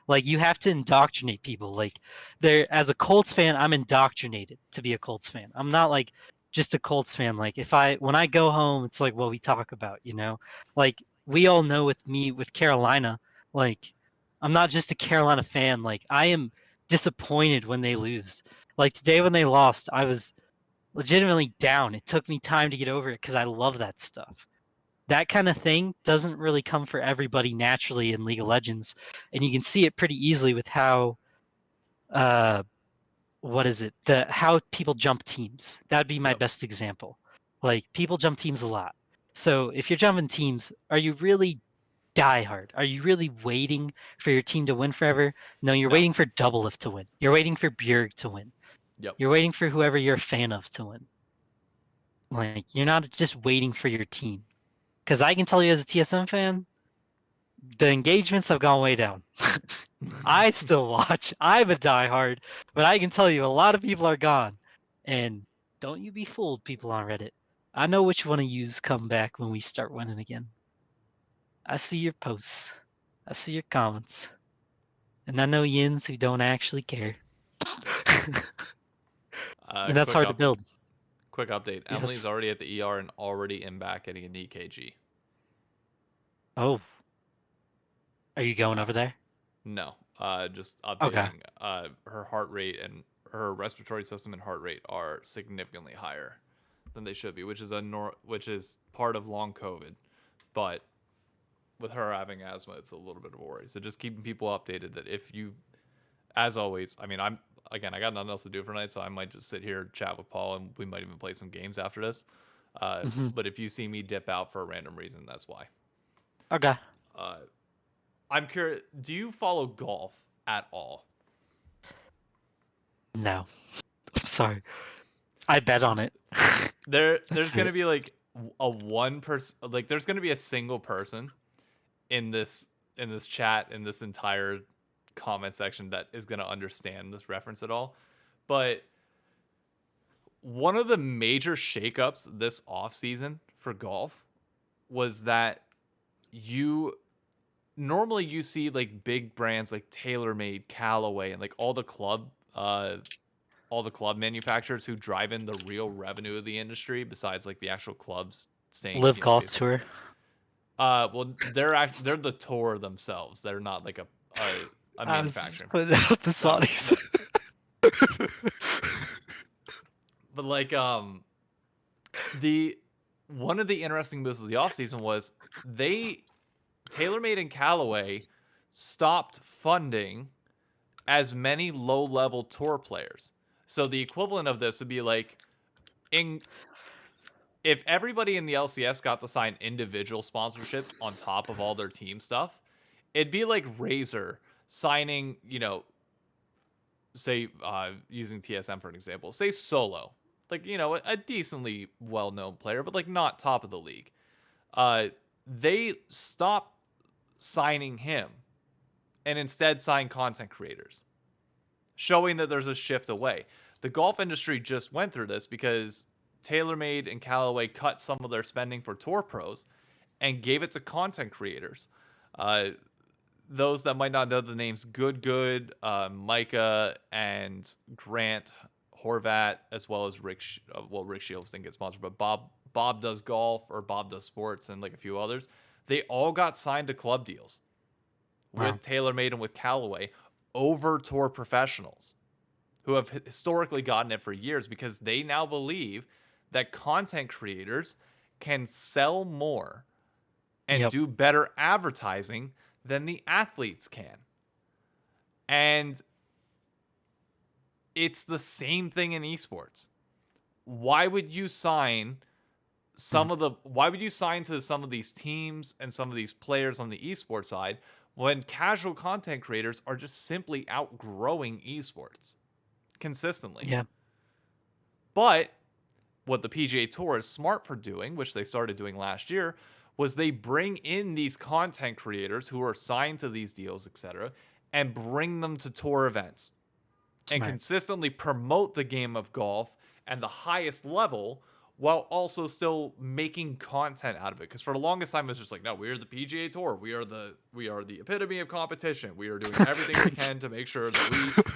Like you have to indoctrinate people. Like there, as a Colts fan, I'm indoctrinated to be a Colts fan. I'm not like just a Colts fan. Like when I go home, it's like what we talk about, you know. Like we all know with me with Carolina, like I'm not just a Carolina fan. Like I am disappointed when they lose. Like today when they lost, I was legitimately down. It took me time to get over it because I love that stuff. That kind of thing doesn't really come for everybody naturally in League of Legends, and you can see it pretty easily with how uh what is it? How people jump teams. That'd be my Yep. best example. Like people jump teams a lot. So if you're jumping teams, are you really die hard? Are you really waiting for your team to win forever? No, you're No. waiting for Doublelift to win. You're waiting for Bjerg to win. Yep. You're waiting for whoever you're a fan of to win. Like you're not just waiting for your team. Because I can tell you as a TSM fan, the engagements have gone way down. I still watch. I'm a diehard, but I can tell you a lot of people are gone. And don't you be fooled, people on Reddit. I know which one of yous come back when we start winning again. I see your posts. I see your comments. And I know yins who don't actually care. And that's hard to build. Quick update. Yes. Emily's already at the ER and already in back getting an EKG. Oh. Are you going over there? No. Just Okay. updating. Her heart rate and her respiratory system and heart rate are significantly higher than they should be, which is part of long COVID. But with her having asthma, it's a little bit of a worry. So just keeping people updated that if you, as always, I mean, I got nothing else to do for tonight, so I might just sit here, chat with Paul, and we might even play some games after this. But if you see me dip out for a random reason, that's why. Okay. I'm curious, do you follow golf at all? No. I'm sorry. I bet on it. There's gonna be like a one person, like there's gonna be a single person in this chat in this entire comment section that is gonna understand this reference at all. But one of the major shakeups this offseason for golf was that normally you see like big brands like TaylorMade, Callaway, and like all the club manufacturers who drive in the real revenue of the industry besides like the actual clubs staying Live Golf basically. Tour. Well, they're the tour themselves. They're not like a manufacturing. Putting out the No, Saudis. But like the one of the interesting moves of the offseason was TaylorMade and Callaway stopped funding as many low-level tour players. So the equivalent of this would be like if everybody in the LCS got to sign individual sponsorships on top of all their team stuff, it'd be like Razer signing, say using TSM for an example, say Solo, like a decently well-known player, but like not top of the league. They stopped signing him and instead sign content creators, showing that there's a shift away. The golf industry just went through this because TaylorMade and Callaway cut some of their spending for tour pros and gave it to content creators. Those that might not know the names Good, Micah, and Grant Horvat, as well as Rick. Rick Shields didn't get sponsored, but Bob does golf, or Bob does sports, and like a few others. They all got signed to club deals with TaylorMade and with Callaway over tour professionals who have historically gotten it for years, because they now believe that content creators can sell more and do better advertising than the athletes can. And it's the same thing in esports. Why would you sign to some of these teams and some of these players on the esports side when casual content creators are just simply outgrowing esports consistently? Yeah. But what the PGA Tour is smart for doing, which they started doing last year, was they bring in these content creators who are signed to these deals, etc., and bring them to tour events and consistently promote the game of golf and the highest level while also still making content out of it. Because for the longest time, it's just like, no, we are the PGA Tour. We are the epitome of competition. We are doing everything we can to make sure that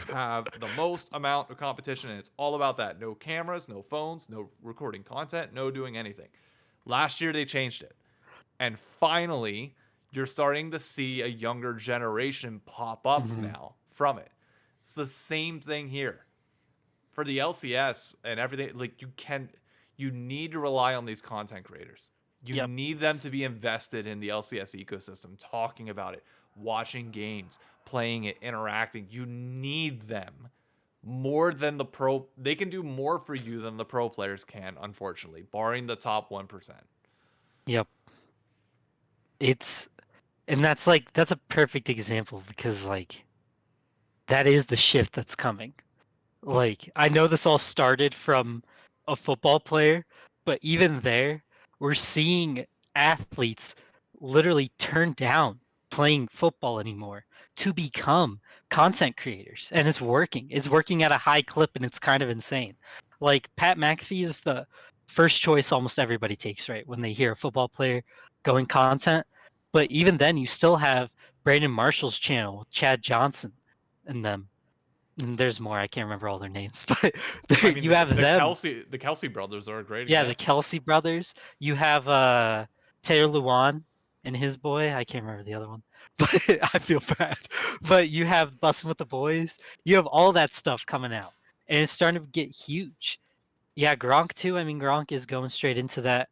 we have the most amount of competition, and it's all about that. No cameras, no phones, no recording content, no doing anything. Last year they changed it, and finally, you're starting to see a younger generation pop up Mhm. now from it. It's the same thing here for the LCS and everything. Like you need to rely on these content creators. You Yep. need them to be invested in the LCS ecosystem, talking about it, watching games, playing it, interacting. You need them more than the pro. They can do more for you than the pro players can, unfortunately, barring the top 1%. Yep. It's and that's a perfect example because like that is the shift that's coming. Like, I know this all started from a football player, but even there, we're seeing athletes literally turn down playing football anymore to become content creators. And it's working. It's working at a high clip and it's kind of insane. Like, Pat McAfee is the first choice almost everybody takes, right? When they hear a football player going content. But even then, you still have Brandon Marshall's channel with Chad Johnson and them, and there's more. I can't remember all their names, but I there mean, you have them. The Kelsey brothers are a great Yeah, the example. Kelsey brothers. You have Taylor Lewan and his boy. I can't remember the other one, but I feel bad. But you have Bussin' with the Boys. You have all that stuff coming out, and it's starting to get huge. Yeah, Gronk too. I mean, Gronk is going straight into that.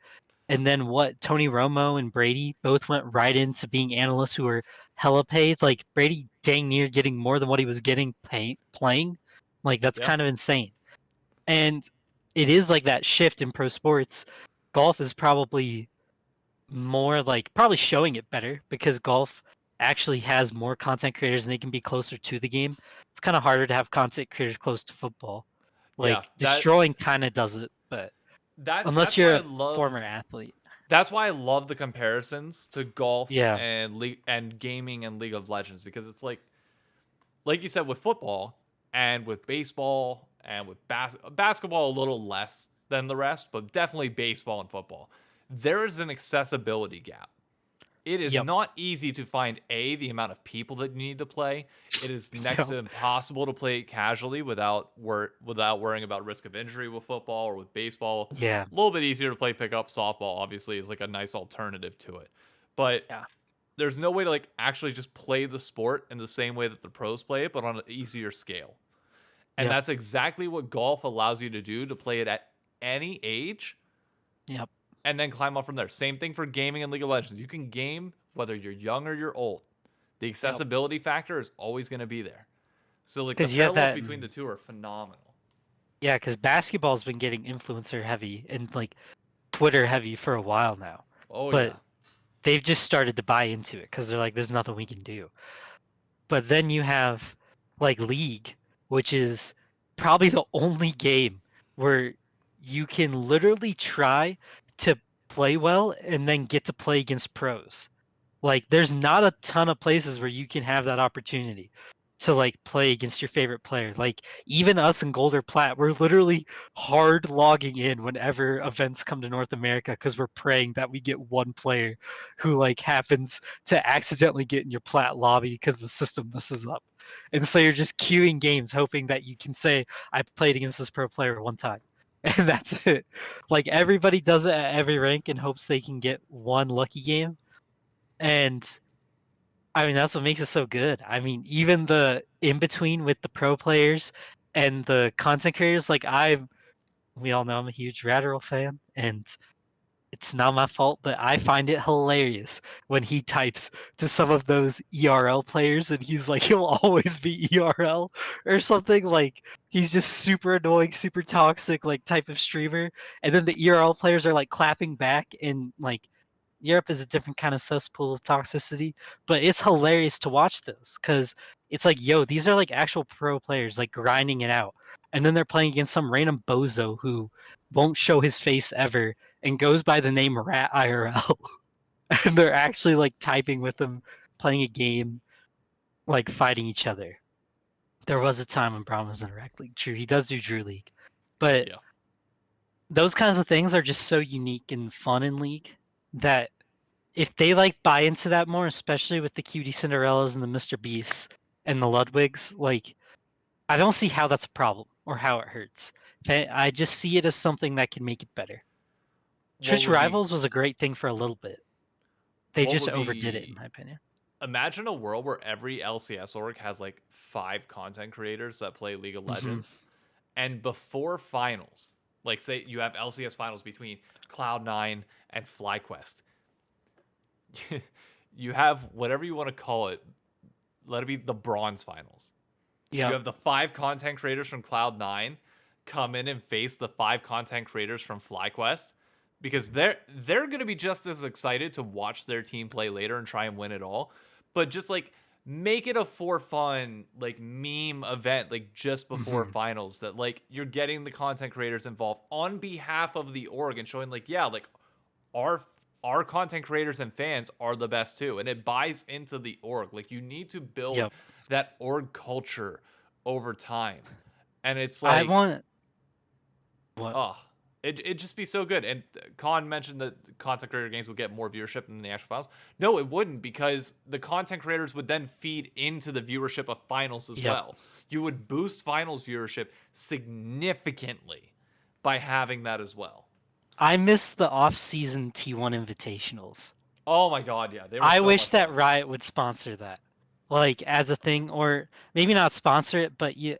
And then what? Tony Romo and Brady both went right into being analysts who were hella paid. Like Brady, dang near getting more than what he was getting playing. Like that's Yeah. kind of insane. And it is like that shift in pro sports. Golf is probably more like probably showing it better because golf actually has more content creators and they can be closer to the game. It's kind of harder to have content creators close to football. Yeah, Like that destroying kind of does it, but that unless that's you're why I a love former athlete. the comparisons to golf Yeah. and gaming and League of Legends, because it's like you said, with football and with baseball and with basketball a little less than the rest, but definitely baseball and football. There is an accessibility gap. It is Yep. not easy to find the amount of people that you need to play. It is next Yep. to impossible to play it casually without worrying about risk of injury with football or with baseball. Yeah. A little bit easier to play pickup. Softball obviously is like a nice alternative to it. But Yeah. there's no way to like actually just play the sport in the same way that the pros play it, but on an easier scale. And Yep. that's exactly what golf allows you to do, to play it at any age Yep. and then climb up from there. Same thing for gaming and League of Legends. You can game whether you're young or you're old. The Yep. accessibility factor is always going to be there. So like the Because you have parallels that. between the two are phenomenal. Yeah, because basketball's been getting influencer heavy and like Twitter heavy for a while now, Oh but yeah. they've just started to buy into it because they're like, there's nothing we can do. But then you have like League, which is probably the only game where you can literally try to play well and then get to play against pros. Like there's not a ton of places where you can have that opportunity to like play against your favorite player. Like even us in Gold or Plat, we're literally hard logging in whenever events come to North America because we're praying that we get one player who like happens to accidentally get in your Plat lobby because the system messes up. And so you're just queuing games hoping that you can say, I played against this pro player one time. And that's it. Like everybody does it at every rank in hopes they can get one lucky game. And I mean, that's what makes it so good. I mean, even the in between with the pro players and the content creators, like we all know I'm a huge Ratterall fan, and it's not my fault, but I find it hilarious when he types to some of those ERL players and he's like, he'll always be ERL or something. Like, he's just super annoying, super toxic, like, type of streamer. And then the ERL players are like clapping back, and like, Europe is a different kind of cesspool of toxicity, but it's hilarious to watch this because it's like, yo, these are like actual pro players, like grinding it out. And then they're playing against some random bozo who won't show his face ever and goes by the name Rat IRL. And they're actually like typing with them, playing a game, like fighting each other. There was a time when Braun was in Rec League. True, he does do Drew League, but Yeah. those kinds of things are just so unique and fun in League that if they like buy into that more, especially with the Cutie Cinderellas and the Mr. Beasts and the Ludwigs, like I don't see how that's a problem or how it hurts. I just see it as something that can make it better. What Twitch would be Rivals was a great thing for a little bit. They what just would overdid it, in be my opinion. imagine a world where every LCS org has like 5 content creators that play League of Legends, and before finals, like say you have LCS finals between Cloud9 and FlyQuest, you have whatever you want to call it. Let it be the bronze finals. You Yeah. have the 5 content creators from Cloud9 come in and face the 5 content creators from FlyQuest, because they're going to be just as excited to watch their team play later and try and win it all. But just like make it a for fun like meme event like just before finals, that like you're getting the content creators involved on behalf of the org and showing like, yeah, like our our content creators and fans are the best too, and it buys into the org. Like you need to build Yep. that org culture over time, and it's I like, want what? oh, it'd just be so good. And Khan mentioned that content creator games would get more viewership than the actual finals. No, it wouldn't, because the content creators would then feed into the viewership of finals as Yep. well. You would boost finals viewership significantly by having that as well. I miss the off-season T1 invitationals. Oh my god, yeah, they were I so wish much that fun. Riot would sponsor that, like as a thing, or maybe not sponsor it, but I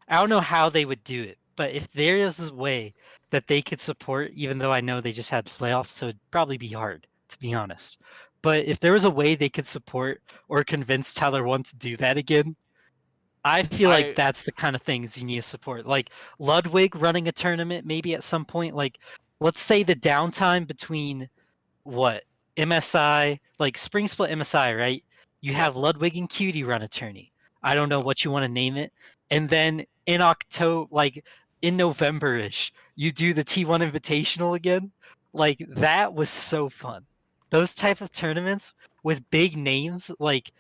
don't know how they would do it. But if there is a way that they could support, even though I know they just had playoffs, so it'd probably be hard, to be honest. But if there was a way they could support or convince Tyler One to do that again, I feel like I that's the kind of things you need to support. Like Ludwig running a tournament, maybe at some point. Like, let's say the downtime between what MSI, like Spring Split MSI, right? You Yep. have Ludwig and Cutie run a tourney. I don't know Yep. what you want to name it. And then in October, like in November-ish, you do the T1 Invitational again. Like that was so fun. Those Yep. type of tournaments with big names, like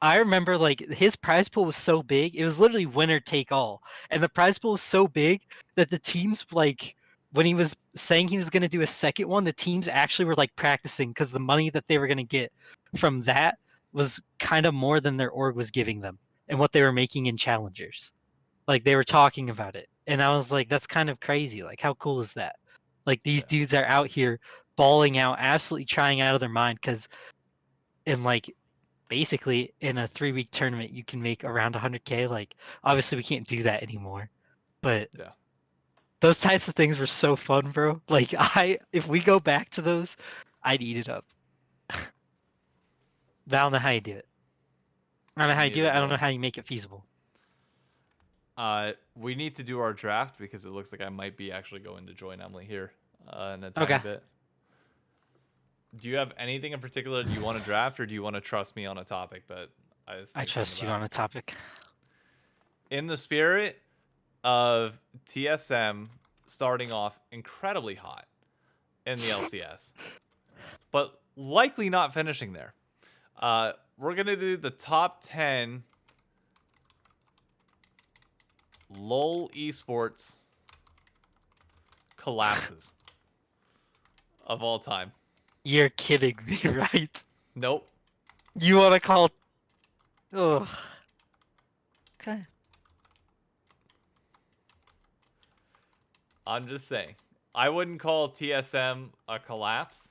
I remember like his prize pool was so big, it was literally winner take all. And the prize pool was so big that the teams like when he was saying he was going to do a second one, the teams actually were like practicing because the money that they were going to get from that was kind of more than their org was giving them and what they were making in challengers. Like they were talking about it. And I was like, that's kind of crazy. Like how cool is that? Like these Yeah. dudes are out here balling out, absolutely trying out of their mind because in like basically in a 3-week tournament you can make around 100k. Like obviously we can't do that anymore, but Yeah. those types of things were so fun, bro. Like if we go back to those, I'd eat it up. I don't know how you do it. I don't know how you do Neither it. I do don't know I. how you make it feasible. We need to do our draft because it looks like I might be actually going to join Emily here in a tiny Okay. bit. Do you have anything in particular that you want to draft, or do you want to trust me on a topic that I was I thinking trust you about? on a topic. In the spirit of TSM starting off incredibly hot in the LCS, but likely not finishing there, we're going to do the top 10 LOL esports collapses of all time. You're kidding me, right? Nope. You want to call? Ugh. Okay. I'm just saying. I wouldn't call TSM a collapse.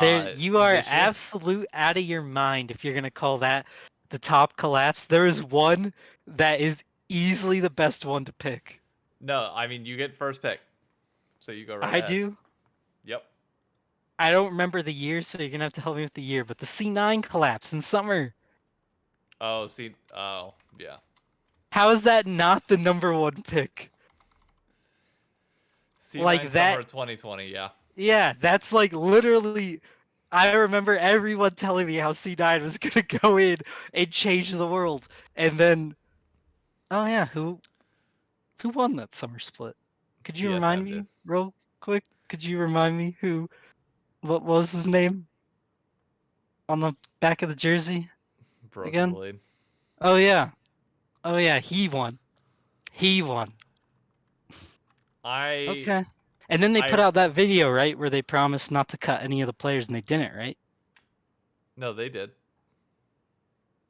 There, you are This year. absolute out of your mind if you're gonna call that the top collapse. There is one that is easily the best one to pick. No, I mean you get first pick, so you go right I ahead. do. Yep. I don't remember the year, so you're gonna have to help me with the year. But the C9 collapse in summer. Oh, see. Oh, yeah. How is that not the number one pick? C9 Like summer that? of 2020. Yeah. Yeah, that's like literally. I remember everyone telling me how C9 was gonna go in and change the world, and then, oh yeah, who won that summer split? Could you remind TSM did. me real quick? Could you remind me what was his name on the back of the jersey Broken again? Blade. Oh yeah. Oh yeah, he won. He won. Okay. And then they put I out that video, right, where they promised not to cut any of the players, and they didn't, right? no, they did.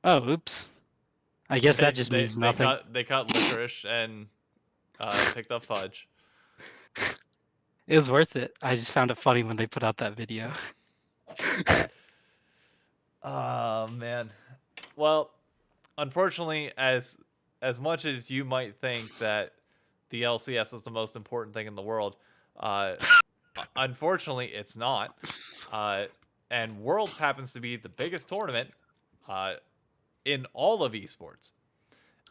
Oh, oops. I guess that just means They nothing. cut licorice and picked up fudge. It was worth it. I just found it funny when they put out that video. Oh man. Well, unfortunately, as much as you might think that the LCS is the most important thing in the world, unfortunately, it's not. And Worlds happens to be the biggest tournament in all of esports,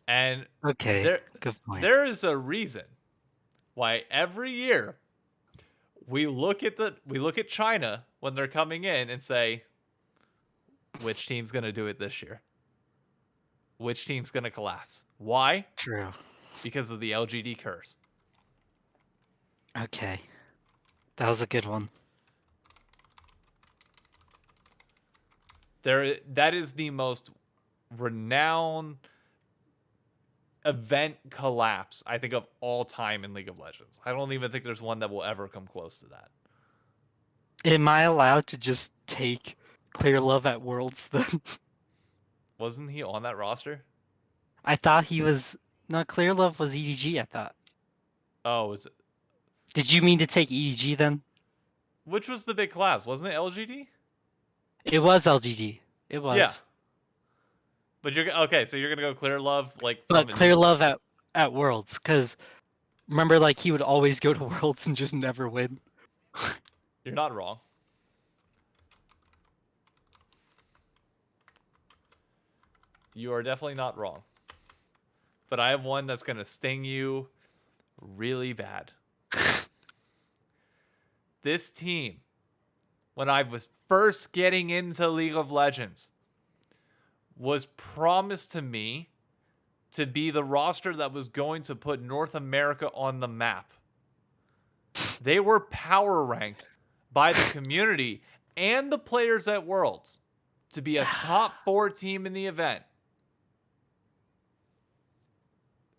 and Okay, good point. there is a reason why every year we look at China when they're coming in and say, which team's gonna do it this year? Which team's gonna collapse? Why? True. Because of the LGD curse. Okay. That was a good one. That is the most renowned event collapse, I think, of all time in League of Legends. I don't even think there's one that will ever come close to that. Am I allowed to just take Clear Love at Worlds then? Wasn't he on that roster? I thought he was. No, Clear Love was EDG, I thought. Oh, was it? Did you mean to take EDG then? Which was the big collapse? Wasn't it LGD? It was LGD. It was. Yeah. But you're okay, so you're gonna go Clear Love like But Clear Love at Worlds, because remember, like, he would always go to Worlds and just never win. You're not wrong. You are definitely not wrong. But I have one that's gonna sting you really bad. This team, when I was first getting into League of Legends, was promised to me to be the roster that was going to put North America on the map. They were power ranked by the community and the players at Worlds to be a top 4 team in the event.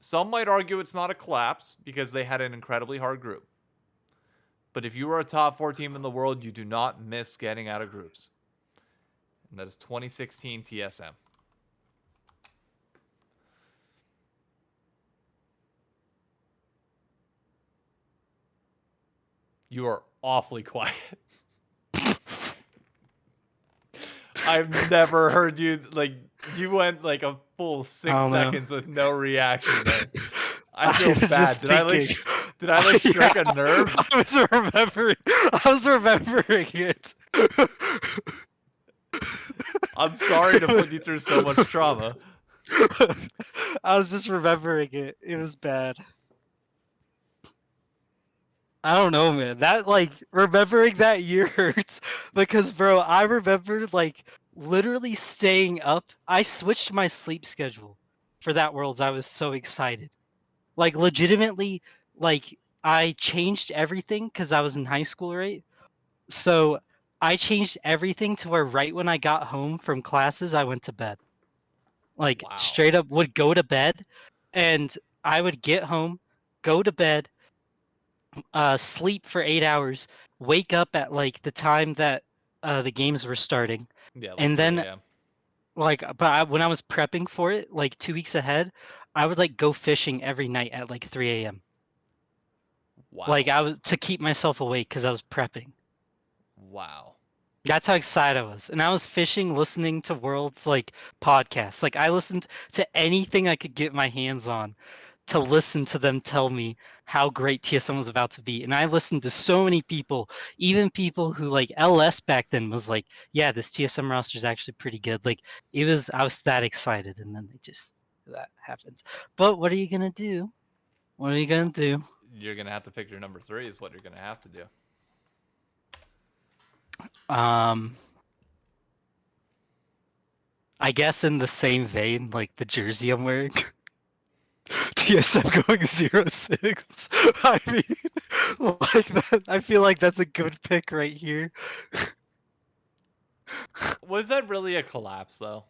Some might argue it's not a collapse because they had an incredibly hard group. But if you were a top 4 team in the world, you do not miss getting out of groups. And that is 2016 TSM. You are awfully quiet. I've never heard you, like, you went like a full 6 seconds with no reaction there. I feel bad. Did I like strike a nerve? I was remembering it. I'm sorry to put you through so much trauma. I was just remembering it. It was bad. I don't know, man. That, like, remembering that year hurts because, bro, I remember, like, literally staying up. I switched my sleep schedule for that Worlds. I was so excited. Like, legitimately, like, I changed everything because I was in high school, right? So I changed everything to where right when I got home from classes, I went to bed. Like, Wow. straight up would go to bed, and I would get home, go to bed, sleep for 8 hours, wake up at like the time that the games were starting, Yeah, like and 3 then a.m. like, when I was prepping for it, like 2 weeks ahead, I would like go fishing every night at like 3 a.m. Wow. Like, I was to keep myself awake because I was prepping. Wow. That's how excited I was, and I was fishing, listening to Worlds like podcasts. Like, I listened to anything I could get my hands on to listen to them tell me how great TSM was about to be. And I listened to so many people, even people who, like, LS back then was like, yeah, this TSM roster is actually pretty good. Like, I was that excited, and then that happened. But what are you gonna do? What are you gonna do? You're gonna have to pick your number 3 is what you're gonna have to do. I guess in the same vein, like the jersey I'm wearing. TSM going 0-6. I mean, like that. I feel like that's a good pick right here. Was that really a collapse, though?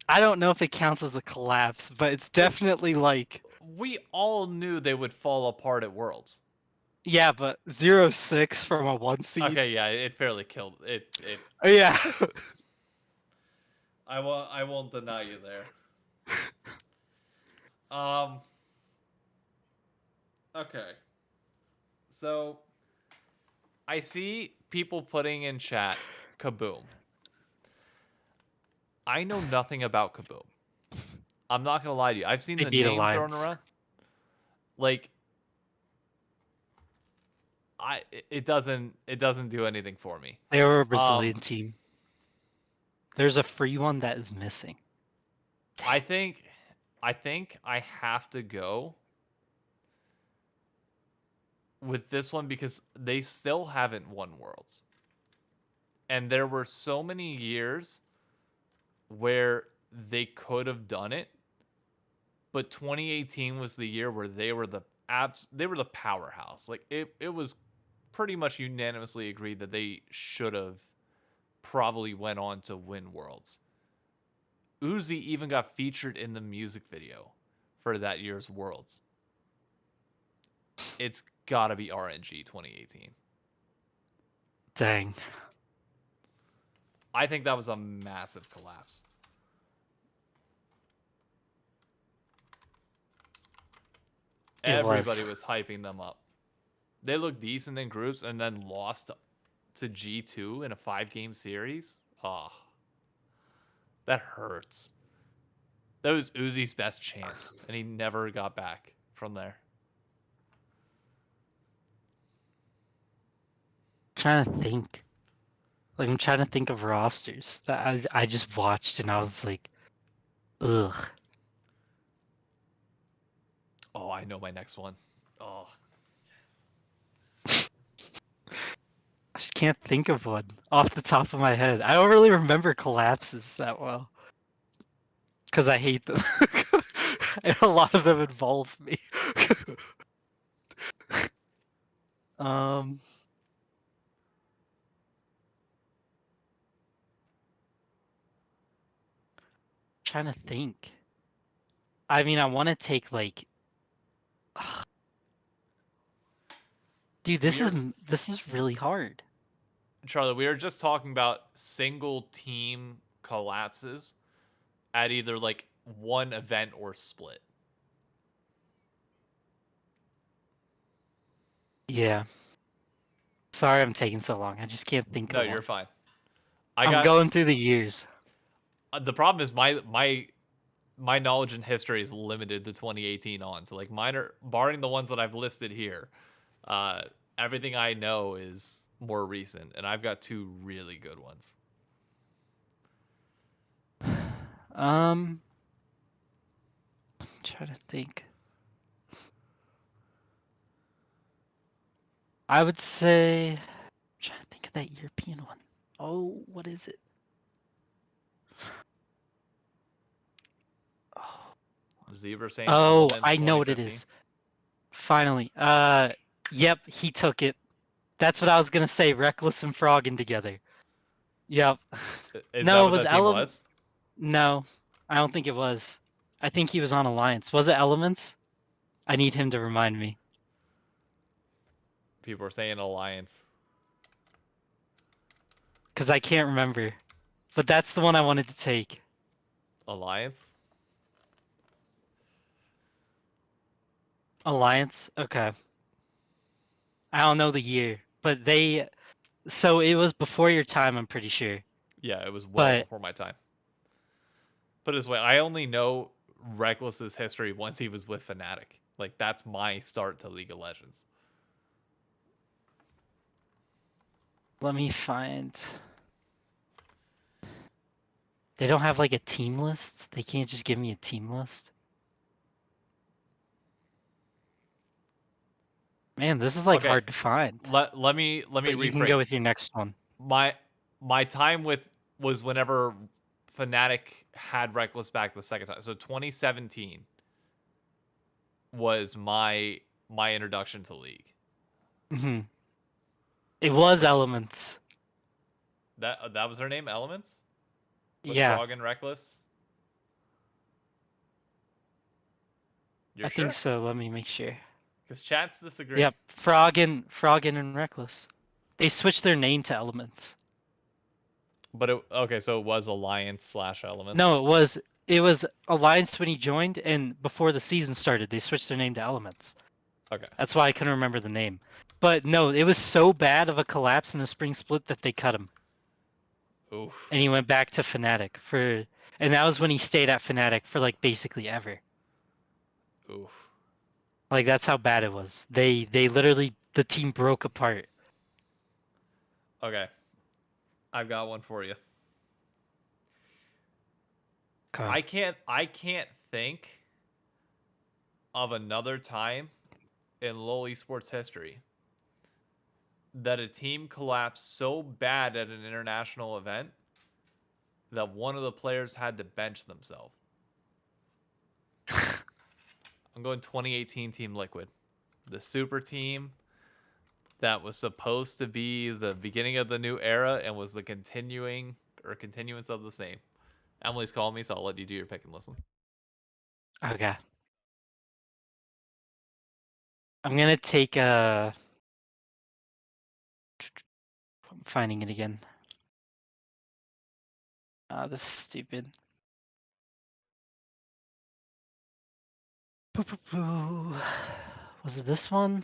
I don't know if it counts as a collapse, but it's definitely like We all knew they would fall apart at Worlds. yeah, but 0-6 from a 1 seed. Okay, yeah, it fairly killed it. Yeah. I won't deny you there. Um. Okay. So I see people putting in chat Kaboom. I know nothing about Kaboom. I'm not gonna lie to you. I've seen They the beat name thrown Alliance. around. Like it doesn't do anything for me. They were a Brazilian team. There's a free one that is missing. I think I have to go with this one because they still haven't won Worlds. And there were so many years where they could have done it, but 2018 was the year where they were the powerhouse. Like it was pretty much unanimously agreed that they should have probably went on to win Worlds. Uzi even got featured in the music video for that year's Worlds. It's got to be RNG 2018. Dang. I think that was a massive collapse. Everybody was hyping them up. They looked decent in groups and then lost to G2 in a 5-game series. Oh, that hurts. That was Uzi's best chance, and he never got back from there. Trying to think. Like I'm trying to think of rosters that I just watched and I was like, ugh. Oh, I know my next one. Oh, I just can't think of one off the top of my head. I don't really remember collapses that well. Because I hate them. And a lot of them involve me. um Trying to think. I mean, I want to take like dude, this is really hard. Charlie, we were just talking about single team collapses at either like one event or split. Yeah. Sorry I'm taking so long. I just can't think No, of you're one. fine. I'm going through the years. The problem is my knowledge and history is limited to 2018 on. So like mine are barring the ones that I've listed here. Everything I know is more recent, and I've got two really good ones. I'm trying to think. I would say I'm trying to think of that European one. Oh, what is it? Oh, Zebra saying oh Elements I know what it 2015. is. Finally. Yep, he took it. That's what I was gonna say. Reckless and Frogging together. Yep. Is No, that it what was that team was? No, I don't think it was. I think he was on Alliance. Was it Elements? I need him to remind me. People are saying Alliance. Because I can't remember. But that's the one I wanted to take. Alliance? Alliance? Okay. I don't know the year. But they... So it was before your time, I'm pretty sure. Yeah, it was well But before my time. Put it this way, I only know Reckless's history once he was with Fnatic. Like, that's my start to League of Legends. let me find... They don't have like a team list? They can't just give me a team list? Man, this is like Okay. hard to find. Let me But rephrase. you can go with your next one. My time with was whenever Fnatic had Reckless back the second time. So 2017 was my introduction to League. Mm-hmm. It was Elements. That was her name, Elements? With Yeah. Frog and Reckless? You're I sure? think so. Let me make sure. Because chat's disagree. Yep, Froggen and Reckless. They switched their name to Elements. But okay, so it was Alliance/Elements. No, it was Alliance when he joined, and before the season started, they switched their name to Elements. Okay. That's why I couldn't remember the name. But no, it was so bad of a collapse in the spring split that they cut him, Oof. and he went back to Fnatic and that was when he stayed at Fnatic for like basically ever. Oof. Like that's how bad it was. They literally the team broke apart. Okay. I've got one for you. Okay. I can't think of another time in LoL esports history that a team collapsed so bad at an international event that one of the players had to bench themselves. I'm going 2018 Team Liquid. The super team that was supposed to be the beginning of the new era and was the continuance of the same. Emily's calling me, so I'll let you do your pick and listen. Okay. I'm gonna take I'm finding it again. This is stupid. Was it this one?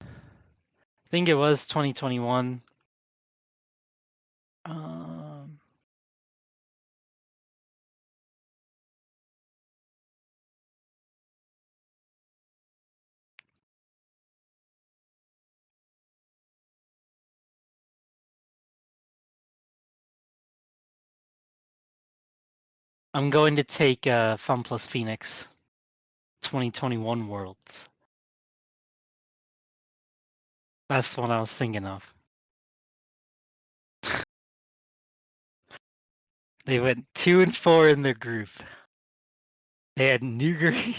I think it was 2021. I'm going to take Fun Plus Phoenix 2021 Worlds. That's the one I was thinking of. They went 2-4 in their group. They had Nuguri,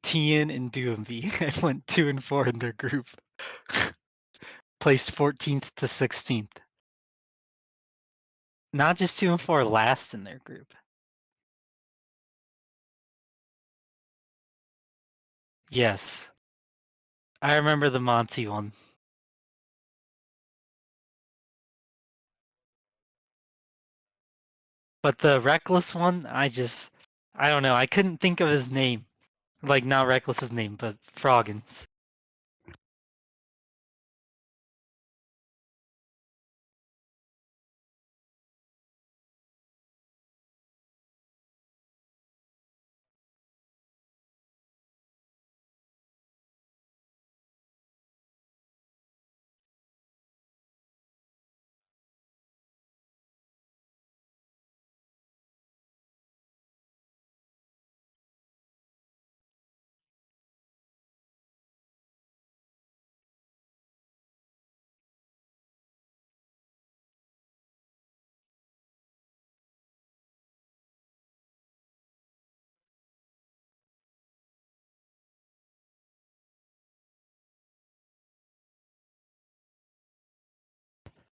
Tien, and Duumbi, and went 2-4 in their group. Placed 14th to 16th. Not just 2-4, last in their group. Yes. I remember the Monty one. But the Reckless one, I don't know. I couldn't think of his name. Like, not Reckless's name, but Froggen's.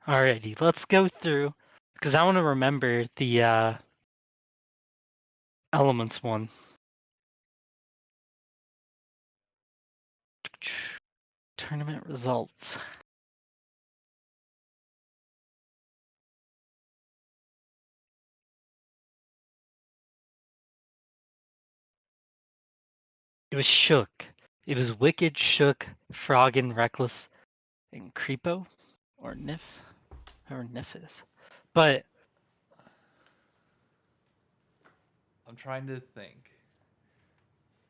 Alrighty, let's go through, because I want to remember the Elements one. Tournament results. It was Shook. It was Wicked, Shook, Froggen, Reckless, and Creepo? Or Nif? Whoever Nif is. But I'm trying to think.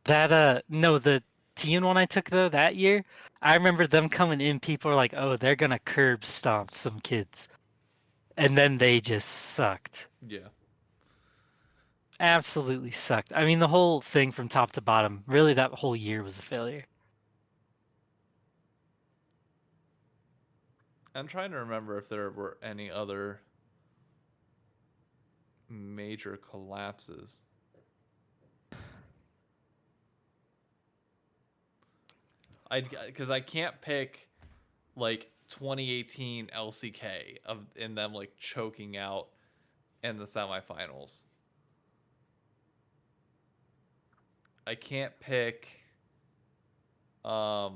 that no, the Tien one I took though that year, I remember them coming in, people were like, oh, they're gonna curb stomp some kids. And then they just sucked. Yeah. Absolutely sucked. I mean, the whole thing from top to bottom, really that whole year was a failure. I'm trying to remember if there were any other major collapses. Because I can't pick like 2018 LCK of in them like choking out in the semifinals. I can't pick. I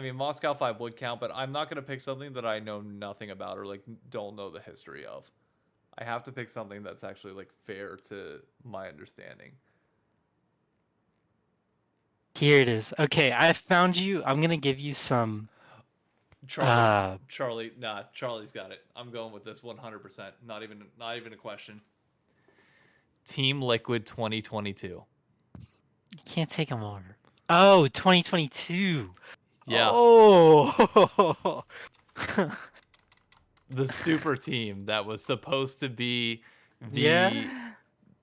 mean Moscow 5 would count, but I'm not gonna pick something that I know nothing about or like don't know the history of. I have to pick something that's actually like fair to my understanding. Here it is. Okay, I found you. I'm gonna give you some. Charlie, Charlie's got it. I'm going with this 100%. Not even a question. Team Liquid 2022. You can't take them over. Oh, 2022. Yeah, Oh. the super team that was supposed to be Yeah.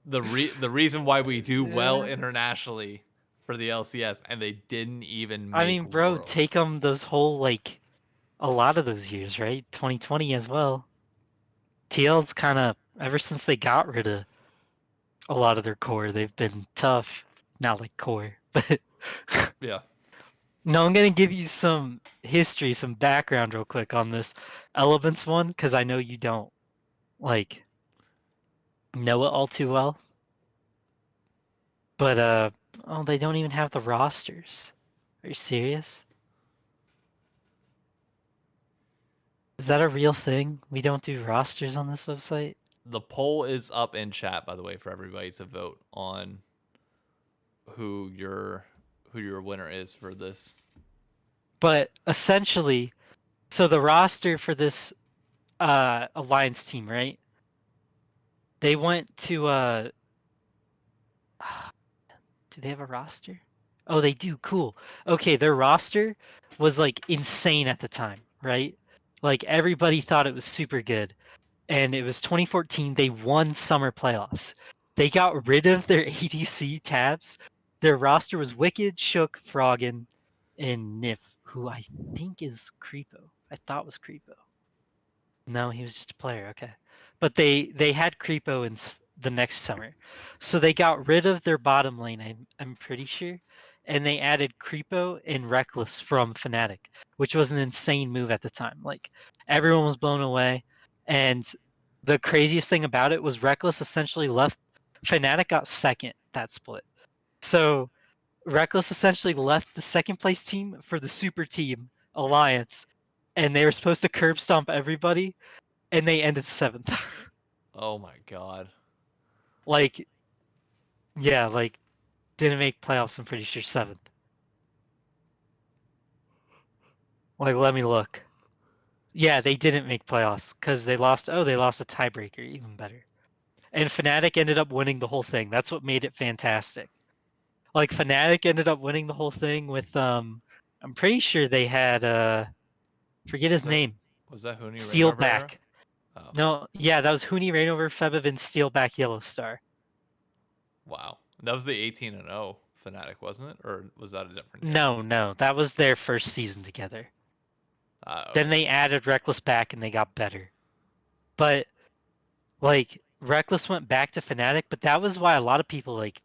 the reason why we do well Yeah. internationally for the LCS, and they didn't even I make mean, bro, Worlds. take them those whole like a lot of those years, right? 2020 as well. TL's kind of ever since they got rid of a lot of their core, they've been tough. Not like core, but Yeah, no, I'm gonna give you some history, some background real quick on this Elements one, because I know you don't like know it all too well. But oh, they don't even have the rosters. Are you serious? Is that a real thing? We don't do rosters on this website? the poll is up in chat, by the way, for everybody to vote on who your winner is for this. But essentially, so the roster for this Alliance team, right? They went to do they have a roster? Oh, they do. Cool. Okay, their roster was like insane at the time, right? Like everybody thought it was super good. And it was 2014. They won summer playoffs. They got rid of their ADC tabs. Their roster was Wicked, Shook, Froggen, and Nif, who I think is Creepo. I thought was Creepo. No, he was just a player. Okay, but they had Creepo in the next summer, so they got rid of their bottom lane. I'm pretty sure, and they added Creepo and Reckless from Fnatic, which was an insane move at the time. Like everyone was blown away, and the craziest thing about it was Reckless essentially left. Fnatic got second that split, so Reckless essentially left the second place team for the super team Alliance, and they were supposed to curb stomp everybody, and they ended seventh. Oh my god. Like, yeah, like didn't make playoffs. I'm pretty sure seventh. Like, let me look. Yeah, they didn't make playoffs because they lost. Oh, they lost a tiebreaker. Even better. And Fnatic ended up winning the whole thing. That's what made it fantastic. Like Fnatic ended up winning the whole thing with I'm pretty sure they had forget his name. Was that Huni Rainover era? Steelback. Oh, No, yeah, that was Huni Rainover, Febiv, and Steelback Yellowstar. wow. That was the 18-0 Fnatic, wasn't it? Or was that a different year? No, that was their first season together. Then Okay. they added Reckless back and they got better. But like Reckless went back to Fnatic, but that was why a lot of people like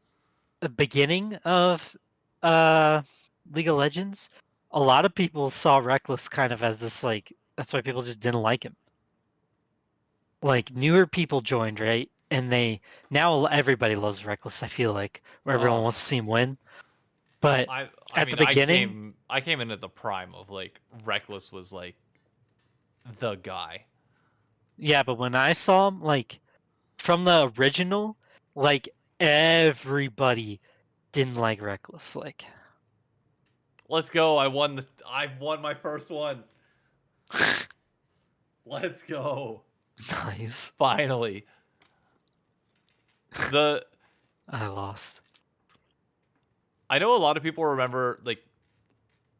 the beginning of uh League of Legends, a lot of people saw Reckless kind of as this like that's why people just didn't like him. Like newer people joined, right? And they now everybody loves Reckless, I feel like, where everyone Oh, wants to see him win. But I at the mean, beginning, I came in at the prime of like Reckless was like the guy. yeah, but when I saw him, like from the original, like everybody didn't like Reckless. Like, Let's go. I won my first one. Let's go. nice. Finally. The I lost. I know a lot of people remember like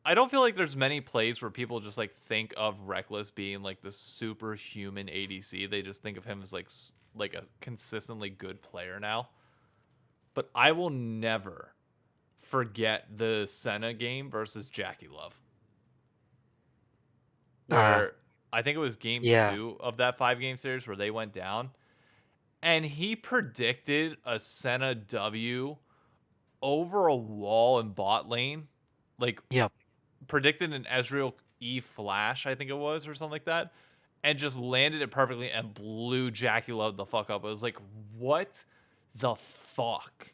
I don't feel like there's many plays where people just like think of Reckless being like the superhuman ADC. They just think of him as like a consistently good player now. But I will never forget the Senna game versus Jackie Love, Uh, where I think it was game yeah. 2 of that 5-game series where they went down, and he predicted a Senna W over a wall in bot lane, like Yep. predicted an Ezreal E flash, I think it was, or something like that, and just landed it perfectly and blew Jackie Love the fuck up. It was like, what the fuck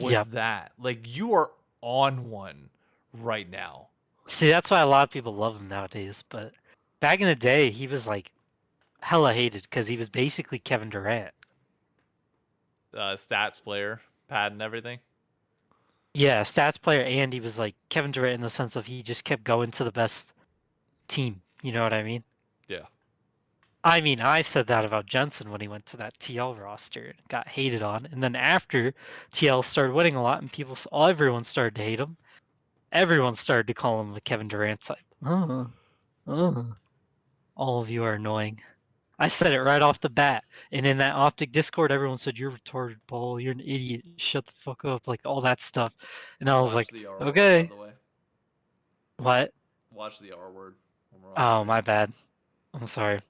was Yep. that? Like, you are on one right now. See, that's why a lot of people love him nowadays. But back in the day, he was like hella hated because he was basically Kevin Durant. Stats player, pad and everything. Yeah, stats player, and he was like Kevin Durant in the sense of he just kept going to the best team. You know what I mean? Yeah. I mean, I said that about Jensen when he went to that TL roster and got hated on. And then after TL started winning a lot and everyone started to hate him, everyone started to call him the Kevin Durant type. All of you are annoying. I said it right off the bat. And in that Optic Discord, everyone said, "You're retarded, Paul. You're an idiot. Shut the fuck up." Like all that stuff. And I was Watch like, the R word, by okay. the way. What? Watch the R word when we're on Oh, stream. my bad. I'm sorry.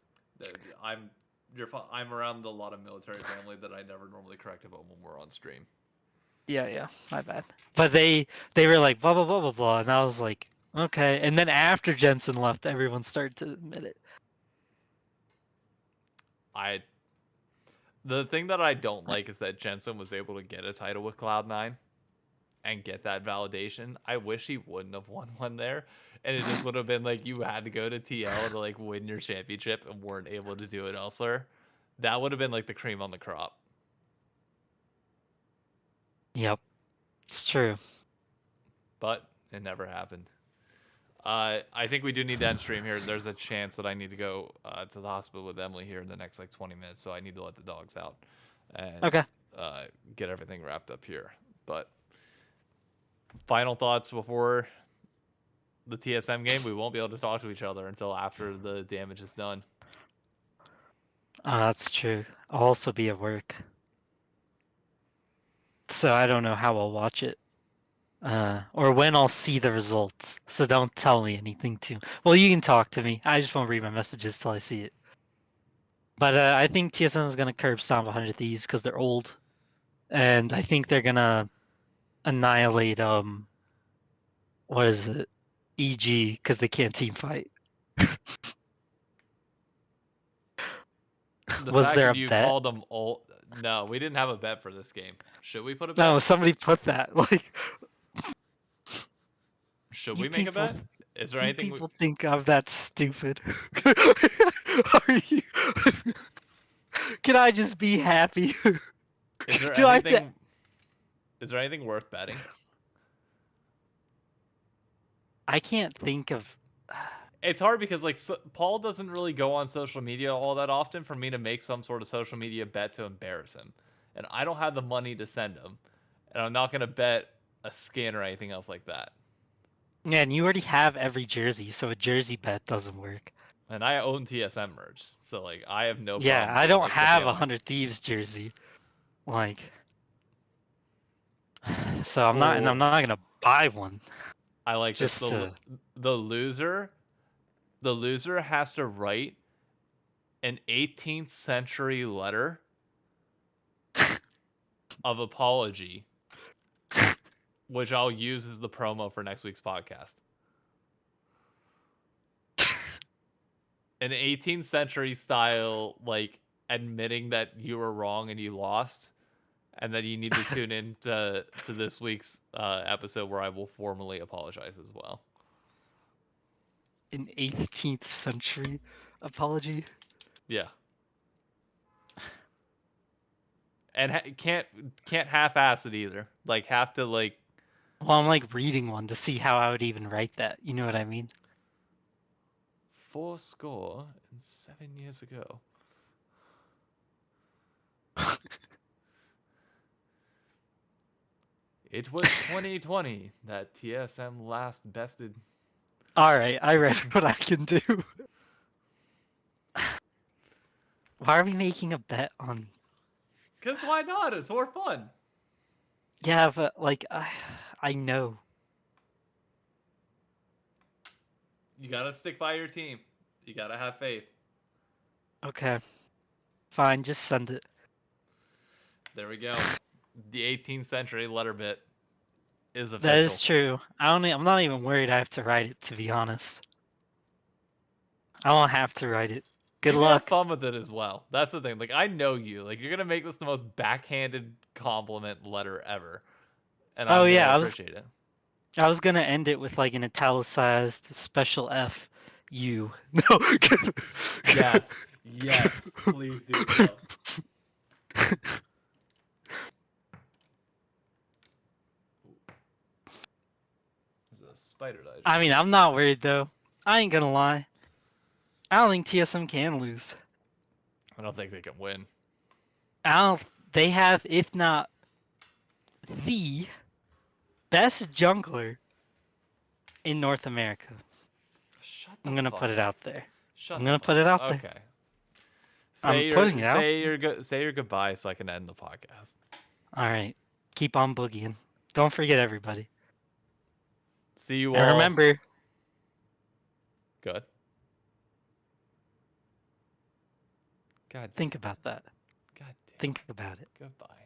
I'm around a lot of military family that I never normally correct about when we're on stream. Yeah, my bad. But they were like blah blah blah blah blah, and I was like, okay. And then after Jensen left, everyone started to admit it. The thing that I don't like is that Jensen was able to get a title with Cloud9 and get that validation. I wish he wouldn't have won one there. And it just would have been like you had to go to TL to like win your championship and weren't able to do it elsewhere. That would have been like the cream on the crop. Yep, it's true. But it never happened. I think we do need to end stream here. There's a chance that I need to go to the hospital with Emily here in the next like 20 minutes, so I need to let the dogs out and Okay. get everything wrapped up here. But final thoughts before the TSM game. We won't be able to talk to each other until after the damage is done. That's true. I'll also be at work, so I don't know how I'll watch it. Or when I'll see the results. So don't tell me anything too. Well, you can talk to me. I just won't read my messages till I see it. But I think TSM is gonna curb stomp 100 Thieves because they're old, and I think they're gonna annihilate what is it, EG, because they can't team fight. The Was fact there a that you bet? called them old. No, we didn't have a bet for this game. Should we put a bet? No, somebody put that. Like, Should you we make a people, bet? Is there you anything? people think I'm that stupid. Are you? Can I just be happy? Is there Do I have to? anything? Is there anything worth betting? I can't think of. It's hard because like Paul doesn't really go on social media all that often for me to make some sort of social media bet to embarrass him, and I don't have the money to send him, and I'm not gonna bet a skin or anything else like that. Man, you already have every jersey, so a jersey bet doesn't work. And I own TSM merch, so like I have no Yeah, problem. I Being, don't like, the have a family. 100 Thieves jersey. Like, so I'm Oh, not gonna buy one. I like this. Just to. The loser has to write an 18th century letter of apology, which I'll use as the promo for next week's podcast. An 18th century style, like admitting that you were wrong and you lost, and that you need to tune in to this week's episode where I will formally apologize as well. An 18th century apology. Yeah. And can't half-ass it either. Like have to like. Well, I'm like reading one to see how I would even write that. You know what I mean? 7 years ago. It was 2020 that TSM last bested. All right, I read what I can do. Why are we making a bet on? Cause why not? It's more fun. Yeah, but like I know. You gotta stick by your team. You gotta have faith. Okay, fine, just send it. There we go. The 18th century letter bit is official. That is true. I'm not even worried I have to write it, to be honest. I won't have to write it. Good You can have luck. fun with it as well. That's the thing. Like, I know you. Like, you're gonna make this the most backhanded compliment letter ever, and I'm Oh gonna yeah, appreciate it. I was gonna end it with like an italicized special F U. No. Yes, please do so. There's a spider that I mean, I'm not worried though. I ain't gonna lie. I don't think TSM can lose. I don't think they can win. They have, if not the best jungler in North America. Shut the I'm gonna fuck put it up. out there. Shut I'm the gonna fuck put it up. out there. Okay. I'm putting it out. Say your goodbye so I can end the podcast. All right. Keep on boogieing. Don't forget everybody. See you all. And remember, Good. God. think about that. God damn. Think about it. Goodbye.